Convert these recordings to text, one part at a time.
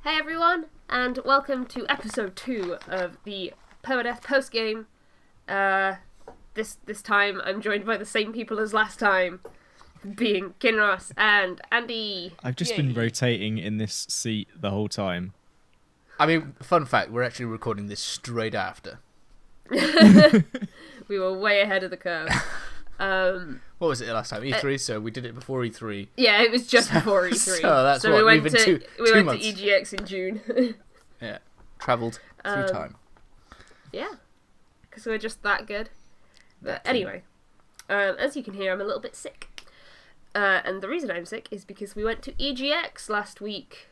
Hey everyone, and welcome to episode 2 of the Permadeath Postgame. This time I'm joined by the same people as last time, being Kintodd and Andy. I've just been rotating in this seat the whole time. I mean, fun fact, we're actually recording this straight after. We were way ahead of the curve. What was it last time? E3, so we did it before E3. Yeah, it was just before E3. So that's what, we went even to two months. to EGX in June. Yeah, travelled through time. Yeah, because we're just that good. But anyway, as you can hear, I'm a little bit sick. And the reason I'm sick is because we went to EGX last week.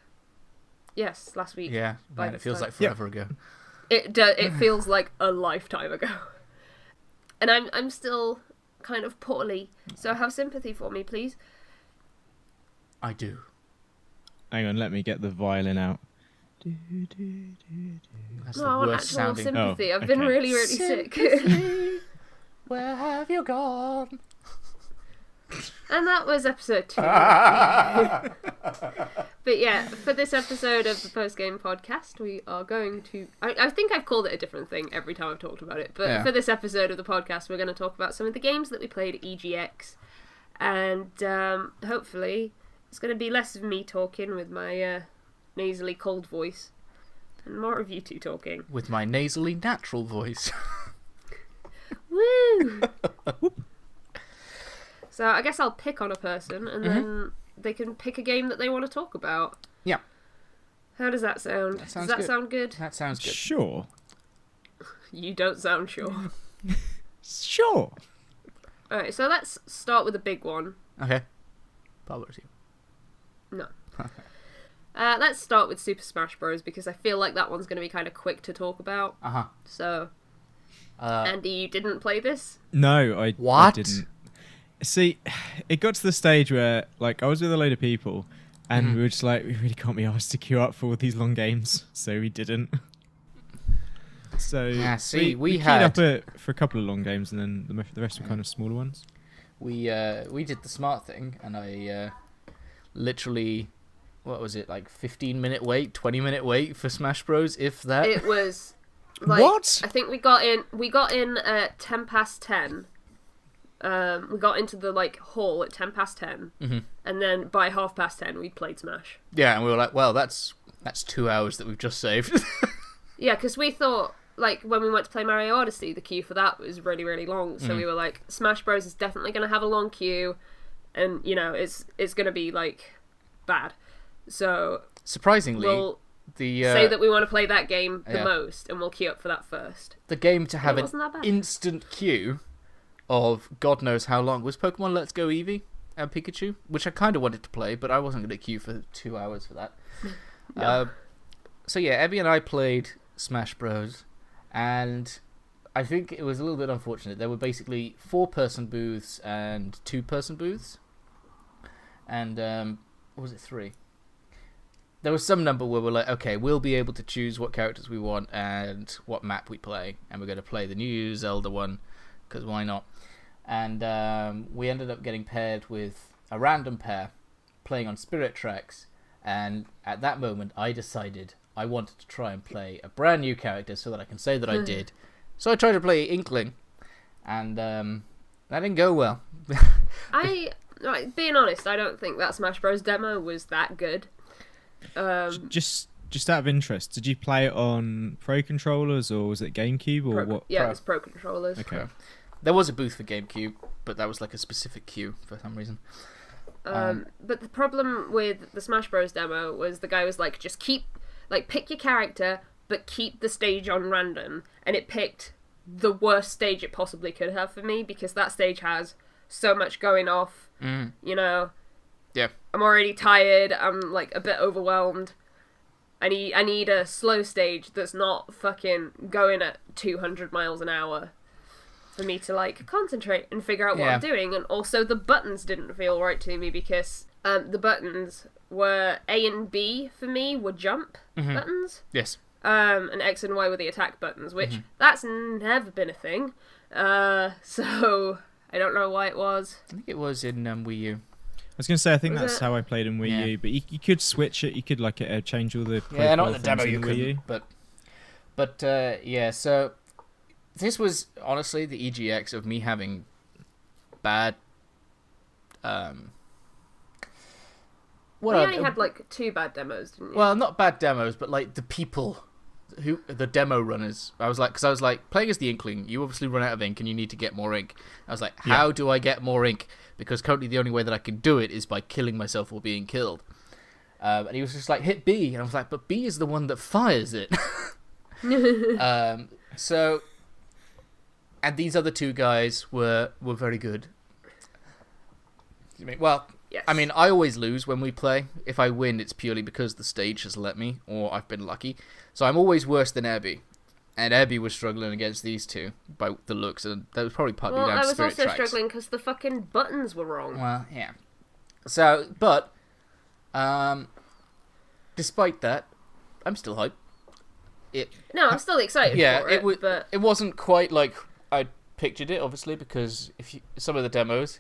Yes, last week. Yeah, man, it feels like forever ago. It feels like a lifetime ago. And I'm still kind of poorly, so have sympathy for me, please. I do. Hang on, let me get the violin out. That's No, the I want worst actual sounding. sympathy. I've been okay. really sick. Where have you gone? And that was episode 2. But yeah, for this episode of the Postgame podcast, we are going to... I think I've called it a different thing every time I've talked about it, but for this episode of the podcast, we're going to talk about some of the games that we played at EGX, and hopefully it's going to be less of me talking with my nasally cold voice, and more of you two talking. With my nasally natural voice. Woo! So I guess I'll pick on a person, and then they can pick a game that they want to talk about. Yeah. How does that sound? Does that sound good? That sounds good. Sure. You don't sound sure. Sure. Alright, so let's start with a big one. Okay. Power to you. No. Let's start with Super Smash Bros. Because I feel like that one's going to be kind of quick to talk about. Uh-huh. So, Andy, you didn't play this? No, I What? didn't. See, it got to the stage where, like, I was with a load of people, and we were just like, we really can't be asked to queue up for all these long games, so we didn't. So Yeah, see, we queued had- up for a couple of long games, and then the rest were kind of smaller ones. We did the smart thing, and I literally, what was it, like 15-minute wait, 20-minute wait for Smash Bros, if that? It was... Like, What? I think we got in at 10 past 10. We got into the hall at 10 past 10, and then by 10:30 we played Smash. Yeah, and we were like, well, that's 2 hours that we've just saved. Yeah, because we thought, when we went to play Mario Odyssey, the queue for that was really, really long, so we were like, Smash Bros is definitely going to have a long queue, and, it's going to be, bad. So, Surprisingly, we'll say that we want to play that game the most, and we'll queue up for that first. the game to have it an wasn't that bad. instant queue of God knows how long was Pokemon Let's Go Eevee and Pikachu, which I kind of wanted to play, but I wasn't going to queue for 2 hours for that. No. So yeah, Evie and I played Smash Bros, and I think it was a little bit unfortunate. There were basically 4-person booths and 2-person booths, and what was it, 3? There was some number where we're like, okay, we'll be able to choose what characters we want and what map we play, and we're going to play the new Zelda one, because why not? And we ended up getting paired with a random pair playing on Spirit Tracks, and at that moment I decided I wanted to try and play a brand new character so that I can say that I did. So I tried to play Inkling, and that didn't go well. Being honest, I don't think that Smash Bros demo was that good. Just out of interest, did you play it on Pro Controllers, or was it GameCube, or what? Yeah, it was Pro Controllers. Okay. There was a booth for GameCube, but that was like a specific queue for some reason. But the problem with the Smash Bros demo was the guy was like, just pick your character, but keep the stage on random. And it picked the worst stage it possibly could have for me, because that stage has so much going off, Yeah. I'm already tired, I'm a bit overwhelmed. I need a slow stage that's not fucking going at 200 miles an hour for me to concentrate and figure out what I'm doing. And also the buttons didn't feel right to me, because the buttons were A and B for me were jump buttons. Yes. And X and Y were the attack buttons, which that's never been a thing. So I don't know why it was. I think it was in Wii U. was going to say, I think Was that's it? how I played in Wii U, but you could switch it. You could like change all the Yeah, not in the profile demo things you in the Wii U. couldn't, but yeah. So this was honestly the EGX of me having bad. You only had like 2 bad demos, didn't you? Well, not bad demos, but like the people the demo runners. I was like, playing as the Inkling, you obviously run out of ink and you need to get more ink. I was like, how do I get more ink? Because currently the only way that I can do it is by killing myself or being killed. And he was just like, hit B. And I was like, but B is the one that fires it. So, and these other 2 guys were very good. Well, yes. I mean, I always lose when we play. If I win, it's purely because the stage has let me, or I've been lucky. So I'm always worse than Abby. And Abby was struggling against these 2 by the looks, and that was probably partly down to I was Spirit also Tracks. struggling because the fucking buttons were wrong. Well, yeah. So, but, despite that, I'm still hyped. No, I'm still excited for it, but... It wasn't quite like I pictured it, obviously, because some of the demos,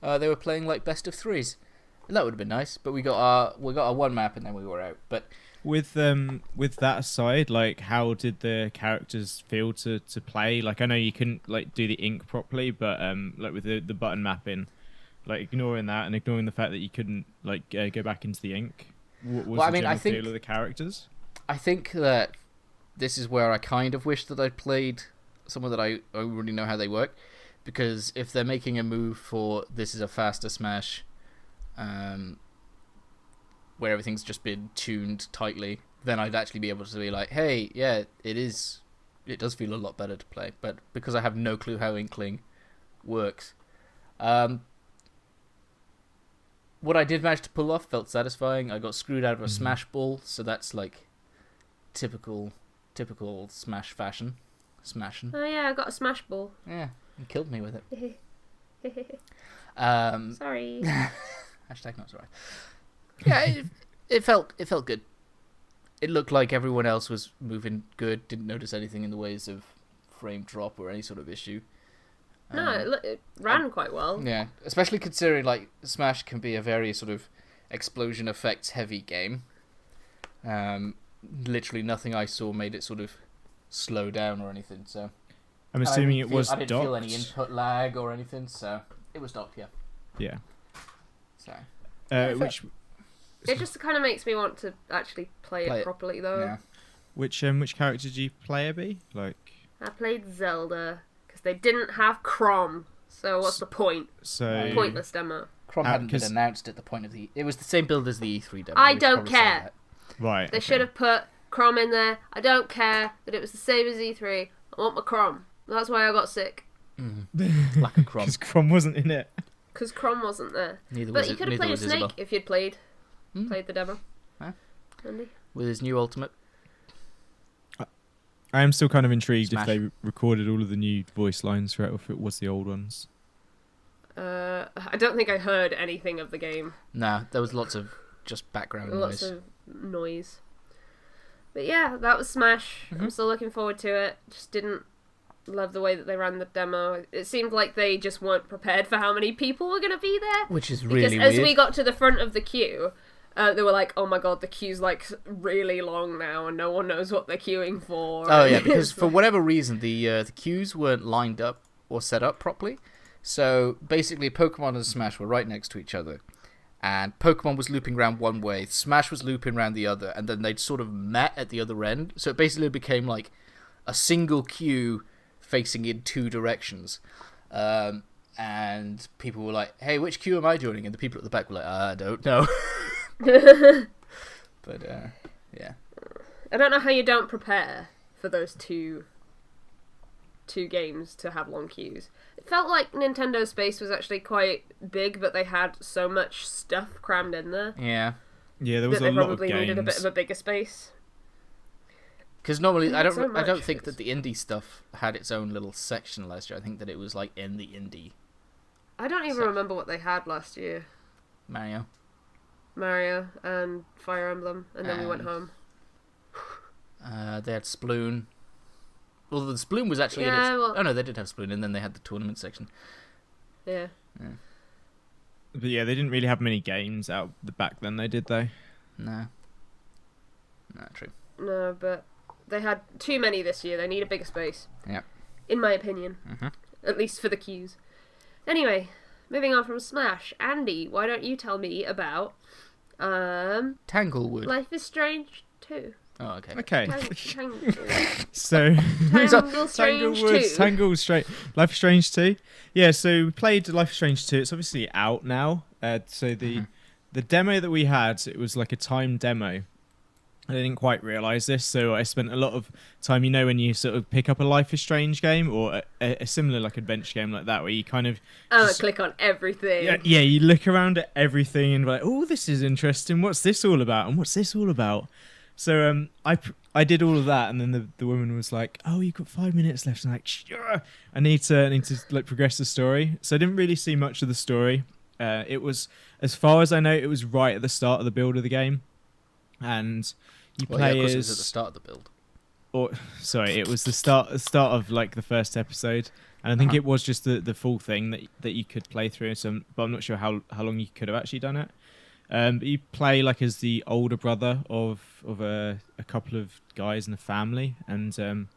they were playing like best of 3s. And that would have been nice, but we got our 1 map and then we were out. But with that aside, like, how did the characters feel to play? Like, I know you couldn't like do the ink properly, but like with the button mapping, like ignoring that and ignoring the fact that you couldn't like go back into the ink. What was the general feel of the characters? I think that this is where I kind of wish that I'd played someone that I already know how they work, because if they're making a move for this is a faster smash, where everything's just been tuned tightly, then I'd actually be able to be like, hey, yeah, it does feel a lot better to play. But because I have no clue how Inkling works, what I did manage to pull off felt satisfying. I got screwed out of a smash ball, so that's like typical Smash fashion. Smashing. Oh yeah, I got a smash ball. Yeah, and killed me with it. Sorry. Hashtag not sorry. Yeah, it felt good. It looked like everyone else was moving good. Didn't notice anything in the ways of frame drop or any sort of issue. No, it ran quite well. Yeah, especially considering like Smash can be a very sort of explosion effects heavy game. Literally nothing I saw made it sort of slow down or anything. So I'm assuming it was docked. I didn't feel any input lag or anything, so it was docked. Yeah. Yeah. So. It just kind of makes me want to actually play it properly, though. Yeah. Which character did you play, Abby? Like, I played Zelda because they didn't have Chrom. So what's the point? So pointless demo. Chrom hadn't been announced at the point of the. It was the same build as the E3 demo. I don't care. Right. They should have put Chrom in there. I don't care that it was the same as E3. I want my Chrom. That's why I got sick. Lack of Chrom. Because Chrom wasn't in it. Because Chrom wasn't there. But you could have played a Snake Isabel. if you'd played the demo. Huh? Andy? With his new ultimate. I am still kind of intrigued Smash. if they recorded all of the new voice lines for it, or if it was the old ones. I don't think I heard anything of the game. No, there was lots of just background Lots noise. of noise. But yeah, that was Smash. I'm still looking forward to it. Just didn't love the way that they ran the demo. It seemed like they just weren't prepared for how many people were going to be there. Which is really because weird. as we got to the front of the queue, they were like, oh my god, the queue's like really long now and no one knows what they're queuing for. Oh yeah, because for whatever reason the queues weren't lined up or set up properly. So basically Pokemon and Smash were right next to each other. And Pokemon was looping around one way, Smash was looping around the other, and then they'd sort of met at the other end. So it basically became like a single queue facing in 2 directions. And people were like, hey, which queue am I joining? And the people at the back were like, I don't know. But, yeah. I don't know how you don't prepare for those two games to have long queues. It felt like Nintendo space was actually quite big, but they had so much stuff crammed in there. Yeah. Yeah, there was that a lot of they probably needed a bit of a bigger space. Because normally, I So much. don't think that the indie stuff had its own little section last year. I think that it was like in the indie. I don't even remember what they had last year. Mario and Fire Emblem, and then we went home. They had Sploon. Well, the Sploon was actually Yeah, in its... well- Oh no, they did have Sploon, and then they had the tournament section. Yeah. But yeah, they didn't really have many games out the back then, they did they? No. No, true. No, but they had too many this year. They need a bigger space. Yeah. In my opinion. Mm-hmm. At least for the queues. Anyway, moving on from Smash. Andy, why don't you tell me about Tanglewood. Life is Strange 2. Oh, okay. Okay. So So Tangle Strange 2. Life is Strange 2. Yeah, so we played Life is Strange 2. It's obviously out now. So the demo that we had, it was like a timed demo. I didn't quite realise this, so I spent a lot of time, when you sort of pick up a Life is Strange game or a similar like adventure game like that, where you kind of click on everything. Yeah, you look around at everything and be like, oh, this is interesting. What's this all about? And what's this all about? So I did all of that, and then the woman was like, "Oh, you've got 5 minutes left." And I'm like, sure. I need to like progress the story. So I didn't really see much of the story. It was, as far as I know, it was right at the start of the build of the game, and you play it as. was at the start of the build. It was the start of like the first episode, and I think it was just the full thing that you could play through. But I'm not sure how long you could have actually done it. But you play like as the older brother of a couple of guys in a family, and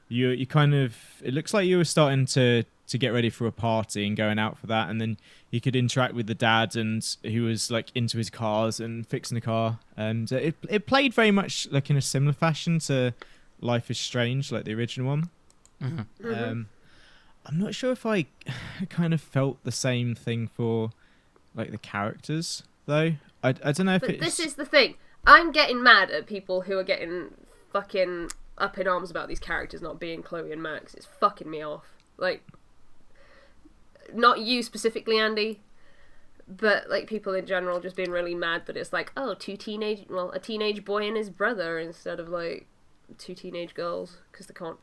you kind of, it looks like you were starting to get ready for a party and going out for that, and then you could interact with the dad, and he was like into his cars and fixing a car, and it played very much like in a similar fashion to Life is Strange, like the original one. Mm-hmm. I'm not sure if I kind of felt the same thing for like the characters. Though I don't know if but it's... This is the thing. I'm getting mad at people who are getting fucking up in arms about these characters not being Chloe and Max. It's fucking me off. Like, not you specifically, Andy, but like people in general just being really mad that it's like, oh, a teenage boy and his brother instead of like 2 teenage girls because they can't,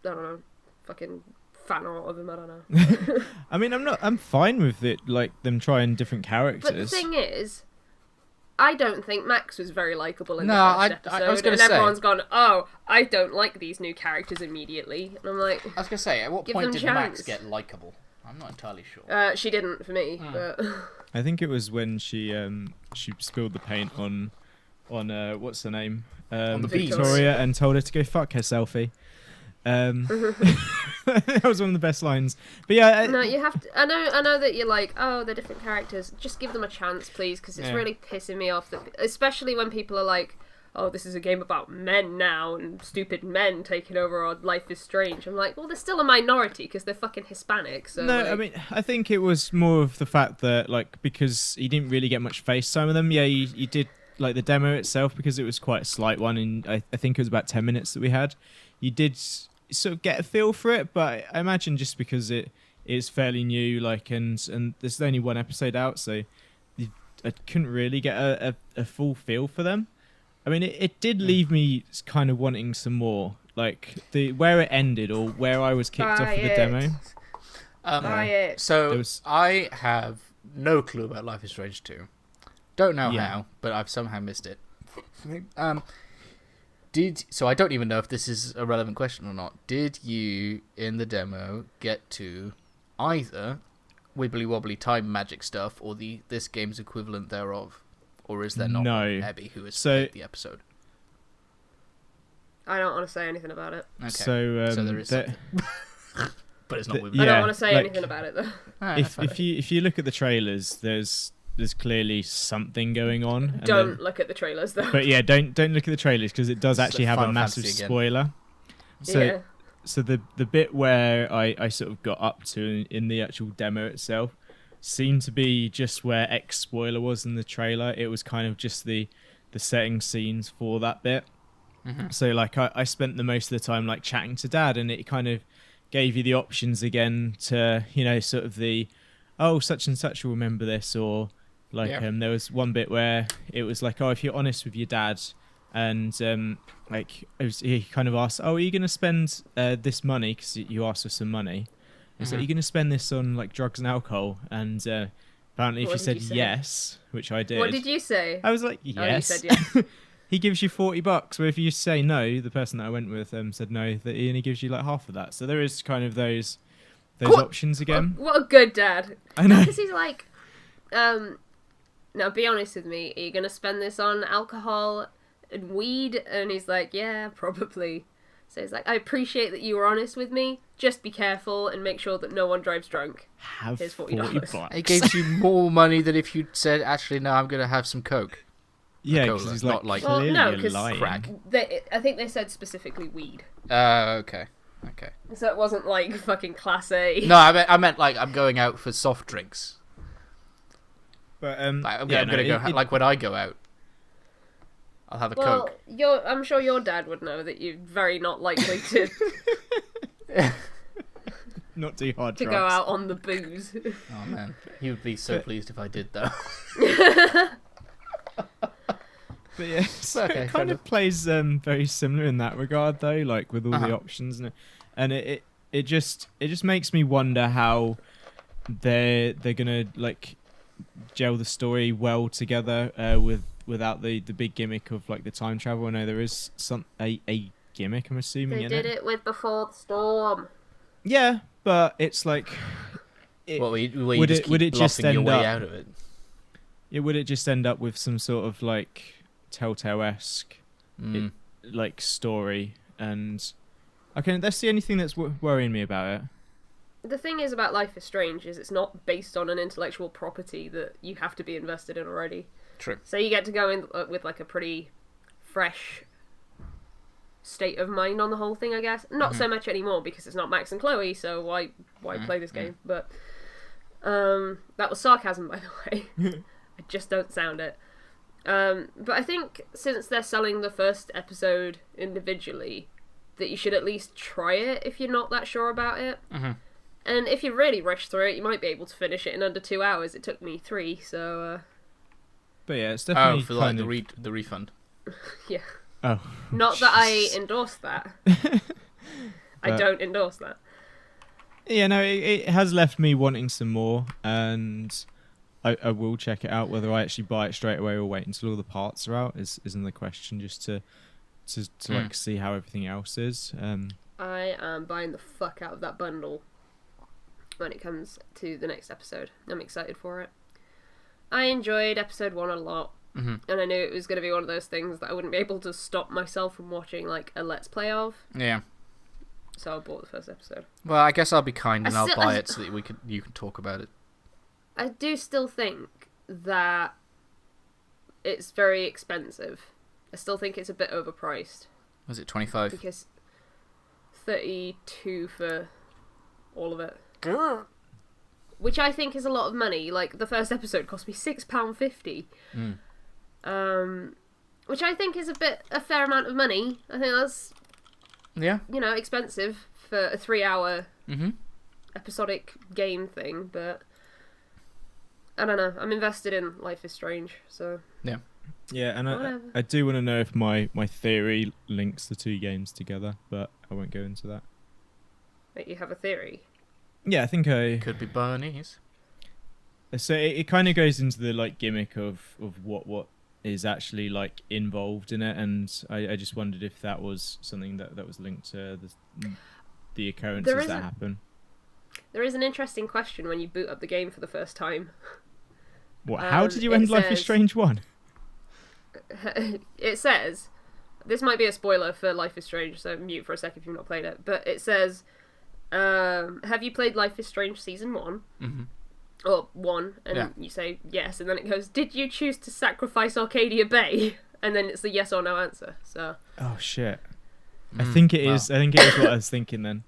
I don't know, fucking fan art of him. I don't know. I mean, I'm fine with it, like them trying different characters. But the thing is, I don't think Max was very likable in the first episode. I was going to say, and everyone's gone, oh, I don't like these new characters immediately. And I'm like, I was going to say, at what point did Max get likable? I'm not entirely sure. She didn't for me. But I think it was when she spilled the paint on what's her name, Victoria, and told her to go fuck her selfie. That was one of the best lines. But yeah, no, you have to. I know that you're like, oh, they're different characters. Just give them a chance, please, because it's really pissing me off. That, especially when people are like, oh, this is a game about men now and stupid men taking over, or Life is Strange. I'm like, well, they're still a minority because they're fucking Hispanic. So no, like... I mean, I think it was more of the fact that like because you didn't really get much face time with them. Yeah, you did like the demo itself because it was quite a slight one, and I think it was about 10 minutes that we had. You did sort of get a feel for it, but I imagine just because it is fairly new, like, and there's only one episode out, so I couldn't really get a full feel for them. I mean, it did leave me kind of wanting some more, like where it ended or where I was kicked off of the demo. So I have no clue about Life is Strange 2. Don't know how, but I've somehow missed it. So I don't even know if this is a relevant question or not. Did you, in the demo, get to either wibbly wobbly time magic stuff or this game's equivalent thereof? Or is there not Abby who has played the episode? I don't want to say anything about it. Okay. So there is something. But it's not wibbly. I don't want to say anything about it, though. If you look at the trailers, there's clearly something going on. Don't look at the trailers, though. But yeah, don't look at the trailers because it does actually have a massive spoiler. So the bit where I sort of got up to in the actual demo itself seemed to be just where X spoiler was in the trailer. It was kind of just the setting scenes for that bit. Mm-hmm. So like I spent the most of the time like chatting to Dad, and it kind of gave you the options again to, sort of the, oh, such and such will remember this, or like there was one bit where it was like, oh, if you're honest with your dad, and he kind of asked, oh, are you going to spend this money, because you asked for some money, and so are you going to spend this on like drugs and alcohol? And apparently if you said yes, which I did. What did you say? I was like, yes. Oh, you said yes. He gives you $40, where if you say no, the person that I went with said no, that he only gives you like half of that. So there is kind of those options again. What a good dad. I know. Because he's like, Now be honest with me, are you going to spend this on alcohol and weed? And he's like, yeah, probably. So he's like, I appreciate that you were honest with me. Just be careful and make sure that no one drives drunk. Here's $40. It gives you more money than if you said, actually, no, I'm going to have some Coke. Yeah, because he's like, well, no, because crack. I think they said specifically weed. Okay. So it wasn't like fucking Class A. No, I meant like I'm going out for soft drinks. But like, I'm gonna go like when I go out, I'll have a Coke. I'm sure your dad would know that you're very not likely to not do hard to drugs. go out on the booze. Oh man, he would be so pleased if I did though. But yeah, so it kind of plays very similar in that regard though, like with all the options and it just makes me wonder how they're gonna like gel the story well together without the big gimmick of like the time travel. I know there is a gimmick, I'm assuming. They did it with Before the Storm. Yeah, but it's like would it just end up out of it? Would it just end up with some sort of like Telltale-esque like story? And okay, that's the only thing that's worrying me about it. The thing is about Life is Strange is it's not based on an intellectual property that you have to be invested in already. True. So you get to go in with like a pretty fresh state of mind on the whole thing, I guess. Not so much anymore because it's not Max and Chloe, so why play this game? But that was sarcasm, by the way. I just don't sound it. But I think since they're selling the first episode individually, that you should at least try it if you're not that sure about it. And if you really rush through it, you might be able to finish it in under 2 hours. It took me 3, so... But yeah, it's definitely for like the refund. Yeah. Oh. Not that I endorse that. I don't endorse that. Yeah, no, it has left me wanting some more, and I will check it out. Whether I actually buy it straight away or wait until all the parts are out isn't the question. Just to like see how everything else is. I am buying the fuck out of that bundle when it comes to the next episode. I'm excited for it. I enjoyed episode 1 a lot, and I knew it was going to be one of those things that I wouldn't be able to stop myself from watching like a Let's Play of. Yeah. So I bought the first episode. Well, I guess I'll be kind and I'll buy it so that you can talk about it. I do still think that it's very expensive. I still think it's a bit overpriced. Was it 25? Because 32 for all of it. Which I think is a lot of money. Like, the first episode cost me £6.50. Which I think is a fair amount of money. I think that's, expensive for a 3-hour episodic game thing, but I don't know. I'm invested in Life is Strange, so... Yeah. Yeah, and I do want to know if my theory links the two games together, but I won't go into that. Wait, you have a theory? Yeah, I think I... Could be Bernese. So it kind of goes into the like gimmick of what is actually like involved in it, and I just wondered if that was something that was linked to the occurrences that happen. There is an interesting question when you boot up the game for the first time. What? How did you end Life is Strange 1? It says, this might be a spoiler for Life is Strange, so mute for a sec if you've not played it, but it says, have you played Life is Strange Season 1? Or 1, and you say yes, and then it goes, did you choose to sacrifice Arcadia Bay? And then it's the yes or no answer, so... Oh, shit. I think it is. I think it is what I was thinking then.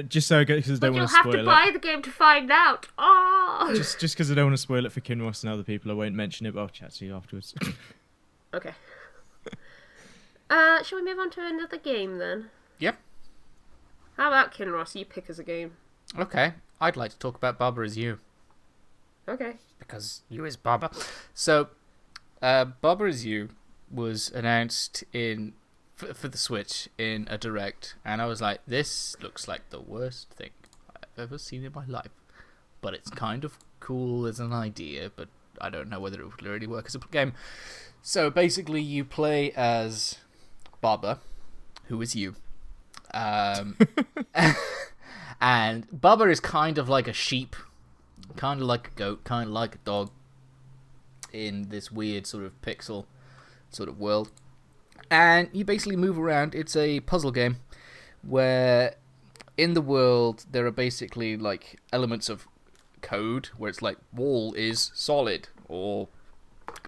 Just so because I don't want to spoil it. You'll have to buy the game to find out. Oh! Just because I don't want to spoil it for Kinross and other people, I won't mention it, but I'll chat to you afterwards. Okay. Shall we move on to another game then? Yep. How about Kinross? You pick us a game. Okay. I'd like to talk about Barbara Is You. Okay. Because you is Barbara. So, Barbara Is You was announced for the Switch in a direct, and I was like, this looks like the worst thing I've ever seen in my life, but it's kind of cool as an idea, but I don't know whether it would really work as a game. So basically you play as Barbara, who is you, and Barbara is kind of like a sheep kind of like a goat, kind of like a dog, in this weird sort of pixel sort of world. And you basically move around. It's a puzzle game where in the world there are basically like elements of code where it's like wall is solid, or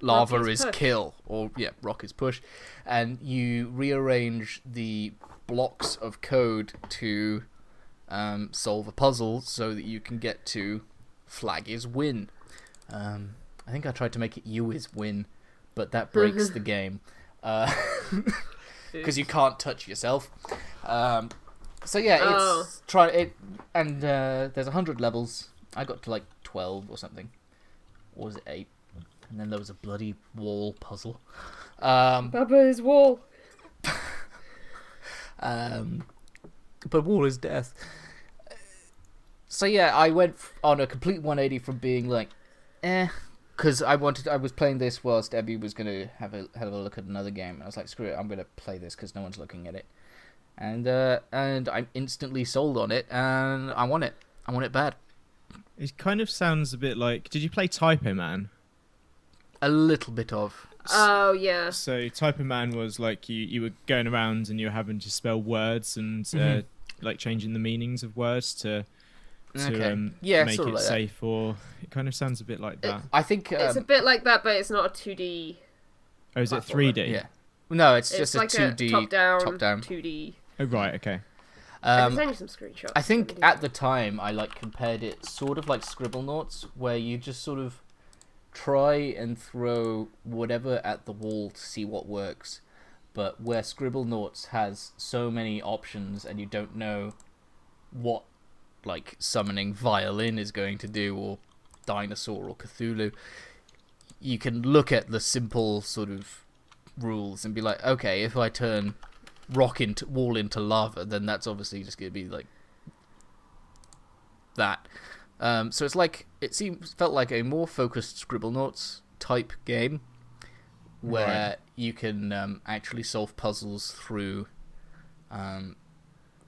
lava is kill, or rock is push, and you rearrange the blocks of code to solve a puzzle so that you can get to flag is win. I think I tried to make it you is win, but that breaks the game because you can't touch yourself. So yeah, it's try it, and there's 100 levels. I got to like 12 or something, or was it 8? And then there was a bloody wall puzzle. Bubba's wall. But wall is death. So yeah, I went on a complete 180 from being like, because I was playing this whilst Abby was gonna have a look at another game, and I was like, screw it, I'm gonna play this because no one's looking at it, and I'm instantly sold on it, and I want it bad. It kind of sounds a bit like. Did you play Typo Man? A little bit of. Oh yeah. So Typo Man was like you were going around and you were having to spell words and like changing the meanings of words to make sort of it like safe, or it kind of sounds a bit like that. I think it's a bit like that, but it's not a 2D. Oh, is it 3D? Yeah. No, it's just like a 2D top down 2D. Oh right, okay. I can send you some screenshots. I think at the time I like compared it sort of like Scribblenauts, where you just sort of try and throw whatever at the wall to see what works, but where Scribblenauts has so many options and you don't know what like summoning violin is going to do, or dinosaur or Cthulhu, you can look at the simple sort of rules and be like, okay, if I turn wall into lava, then that's obviously just going to be like that. So it's like felt like a more focused Scribblenauts type game, where you can actually solve puzzles through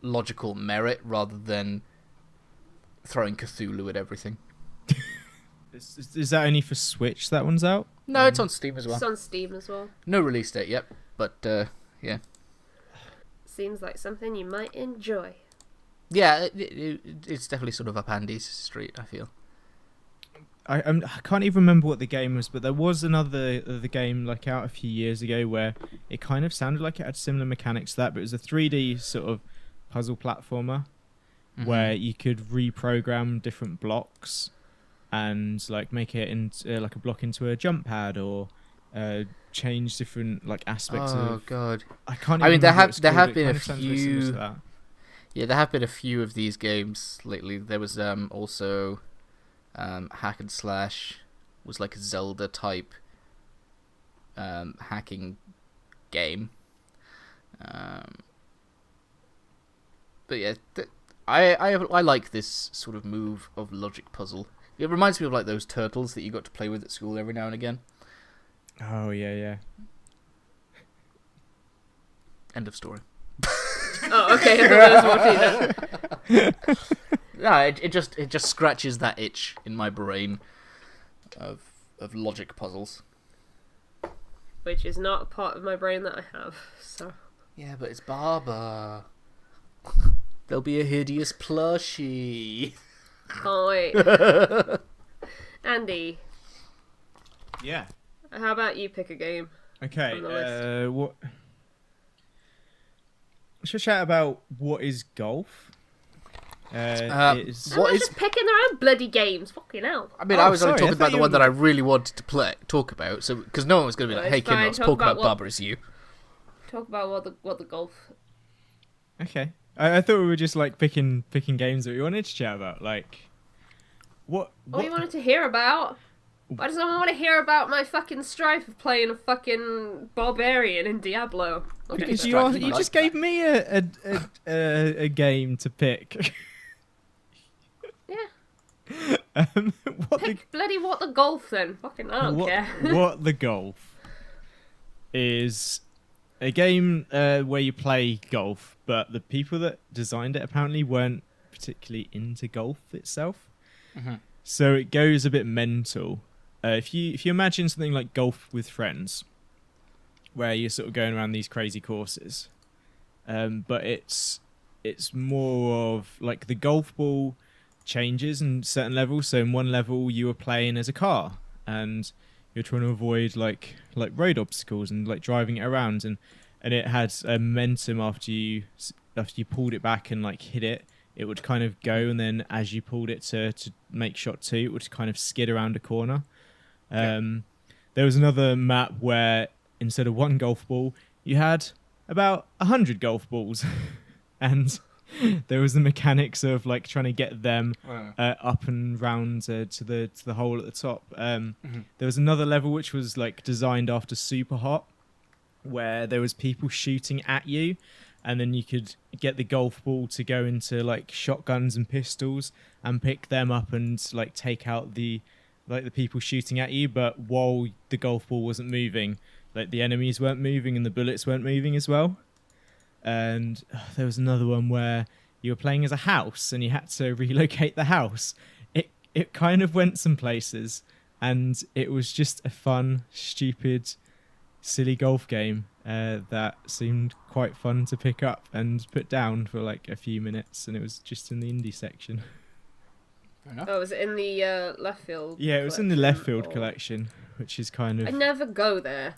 logical merit rather than throwing Cthulhu at everything. Is that only for Switch? That one's out? No, it's on Steam as well. It's on Steam as well. No release date yet, but yeah. Seems like something you might enjoy. Yeah, it's definitely sort of up Andy's street, I feel. I can't even remember what the game was, but there was another game like out a few years ago where it kind of sounded like it had similar mechanics to that, but it was a 3D sort of puzzle platformer where you could reprogram different blocks and like make it into like a block into a jump pad, or change different like aspects of. Oh god! I can't. I mean, there have been a few. Yeah, there have been a few of these games lately. There was also Hack and Slash was like a Zelda type hacking game. But yeah, I like this sort of move of logic puzzle. It reminds me of like those turtles that you got to play with at school every now and again. Oh yeah. End of story. Oh, okay. I thought that was watching No, it just scratches that itch in my brain of logic puzzles. Which is not a part of my brain that I have. So. Yeah, but it's Barber. There'll be a hideous plushie. Can't wait. Andy. Yeah. How about you pick a game? Okay. What? Should we chat about what is golf? Someone's just picking their own bloody games. Fucking hell. I mean, I was only talking about the one that I really wanted to talk about. So because no one was going to be like, "Hey, Kintodd, talk about Barber is you." Talk about what the golf. Okay. I thought we were just like picking games that we wanted to chat about. Like, what you wanted to hear about? Why does no one want to hear about my fucking strife of playing a fucking barbarian in Diablo? Okay, because you just gave me a game to pick. Yeah. What the golf then? Fucking I don't care. What the golf is a game where you play golf, but the people that designed it apparently weren't particularly into golf itself. So it goes a bit mental. If you imagine something like golf with friends, where you're sort of going around these crazy courses, but it's more of like the golf ball changes in certain levels. So in one level you were playing as a car and you're trying to avoid like road obstacles and like driving it around, and it had a momentum after you pulled it back and like hit it. It would kind of go, and then as you pulled it to make shot 2, it would kind of skid around a corner. There was another map where instead of one golf ball, you had about 100 golf balls, and there was the mechanics of like trying to get them up and round to the hole at the top. There was another level which was like designed after Super Hot, where there was people shooting at you, and then you could get the golf ball to go into like shotguns and pistols and pick them up and like take out the people shooting at you. But while the golf ball wasn't moving, like the enemies weren't moving and the bullets weren't moving as well. And there was another one where you were playing as a house and you had to relocate the house. It kind of went some places, and it was just a fun, stupid, silly golf game that seemed quite fun to pick up and put down for like a few minutes, and it was just in the indie section. Fair enough. Oh, was it in the left field? Yeah, it was in the left field collection, which is kind of... I never go there.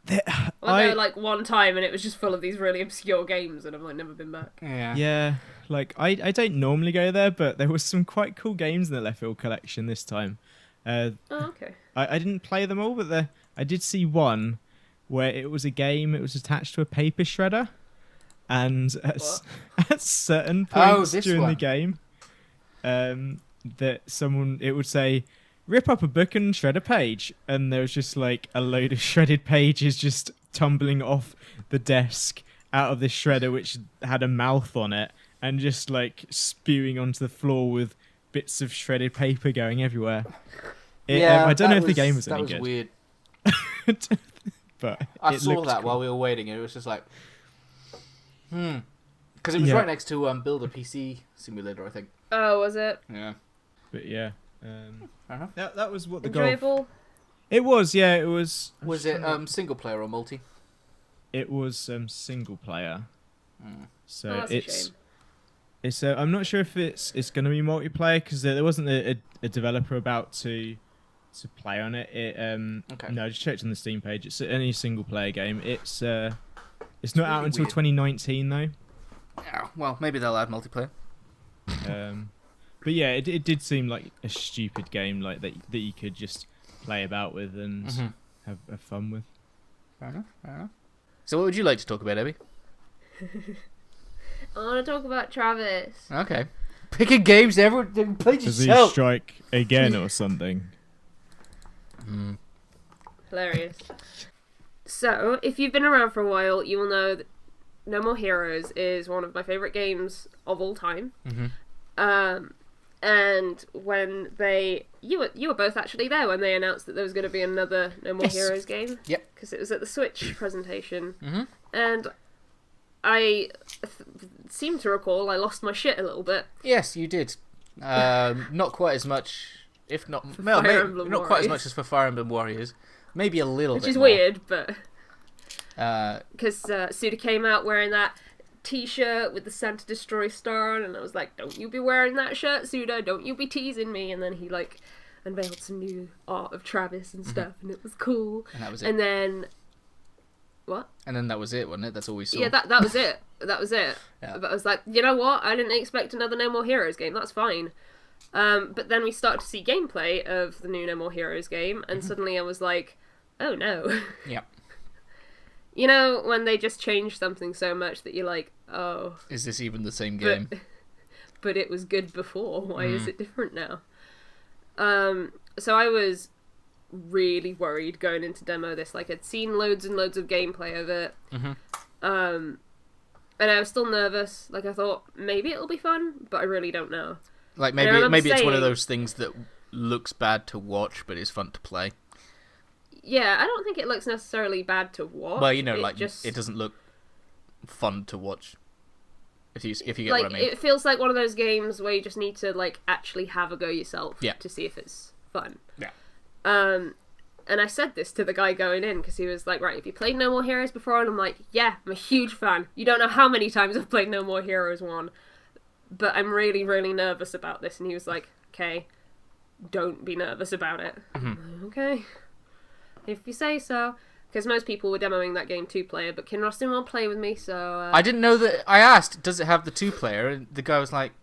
I went there like one time and it was just full of these really obscure games, and I've like never been back. Yeah, like I don't normally go there, but there was some quite cool games in the left field collection this time. Okay. I didn't play them all, but I did see one where it was a game, it was attached to a paper shredder, and at certain points during the game, that it would say, rip up a book and shred a page, and there was just like a load of shredded pages just tumbling off the desk out of this shredder, which had a mouth on it, and just like spewing onto the floor with bits of shredded paper going everywhere. I don't know if the game was any good. That was weird. But I saw that cool. while we were waiting, and it was just like, because it was right next to Build a PC Simulator, I think. Oh, was it? Yeah. But yeah, that was what the enjoyable. Golf... It was, yeah, it was. Was it single player or multi? It was single player. So that's a shame. It's. I'm not sure if it's going to be multiplayer because there wasn't a developer about to play on it. Okay. No, I just checked on the Steam page. It's only a single player game. It's not really out until weird. 2019 though. Yeah, well, maybe they'll add multiplayer. But yeah, it did seem like a stupid game, like that you could just play about with and have fun with. Fair enough. So, what would you like to talk about, Abby? I want to talk about Travis. Okay. Picking games, everyone play Does yourself. he strike again or something? Hilarious. So, if you've been around for a while, you will know that No More Heroes is one of my favourite games of all time. And when you were both actually there when they announced that there was going to be another No More Heroes game. Yep. Because it was at the Switch presentation. And I seem to recall I lost my shit a little bit. Yes, you did. Not quite as much, if not... not quite as much as for Fire Emblem Warriors. Maybe a little bit Which is more. weird, but... Because Suda came out wearing that t-shirt with the Santa Destroy star on, and I was like, don't you be wearing that shirt, Suda, don't you be teasing me. And then he like unveiled some new art of Travis and stuff, and it was cool. And that was it. And then what? And then that was it, wasn't it? That's all we saw. Yeah, that was it. That was it. Yeah. But I was like, you know what? I didn't expect another No More Heroes game. That's fine. But then we started to see gameplay of the new No More Heroes game, and suddenly I was like, oh no. Yeah. You know, when they just change something so much that you're like, oh... Is this even the same game? But it was good before. Why is it different now? So I was really worried going into demo this. Like, I'd seen loads and loads of gameplay of it. And I was still nervous. Like, I thought, maybe it'll be fun, but I really don't know. Like, maybe it's one of those things that looks bad to watch, but is fun to play. Yeah, I don't think it looks necessarily bad to watch. Well, you know, it doesn't look fun to watch. If you get like, what I mean. it feels like one of those games where you just need to like actually have a go yourself to see if it's fun. Yeah. And I said this to the guy going in because he was like, right, have you played No More Heroes before? And I'm like, yeah, I'm a huge fan. You don't know how many times I've played No More Heroes 1, but I'm really, really nervous about this. And he was like, okay, don't be nervous about it. Okay, if you say so. Because most people were demoing that game 2-player, but Kintodd didn't want to play with me, so... I didn't know that... I asked, does it have the 2-player? And the guy was like,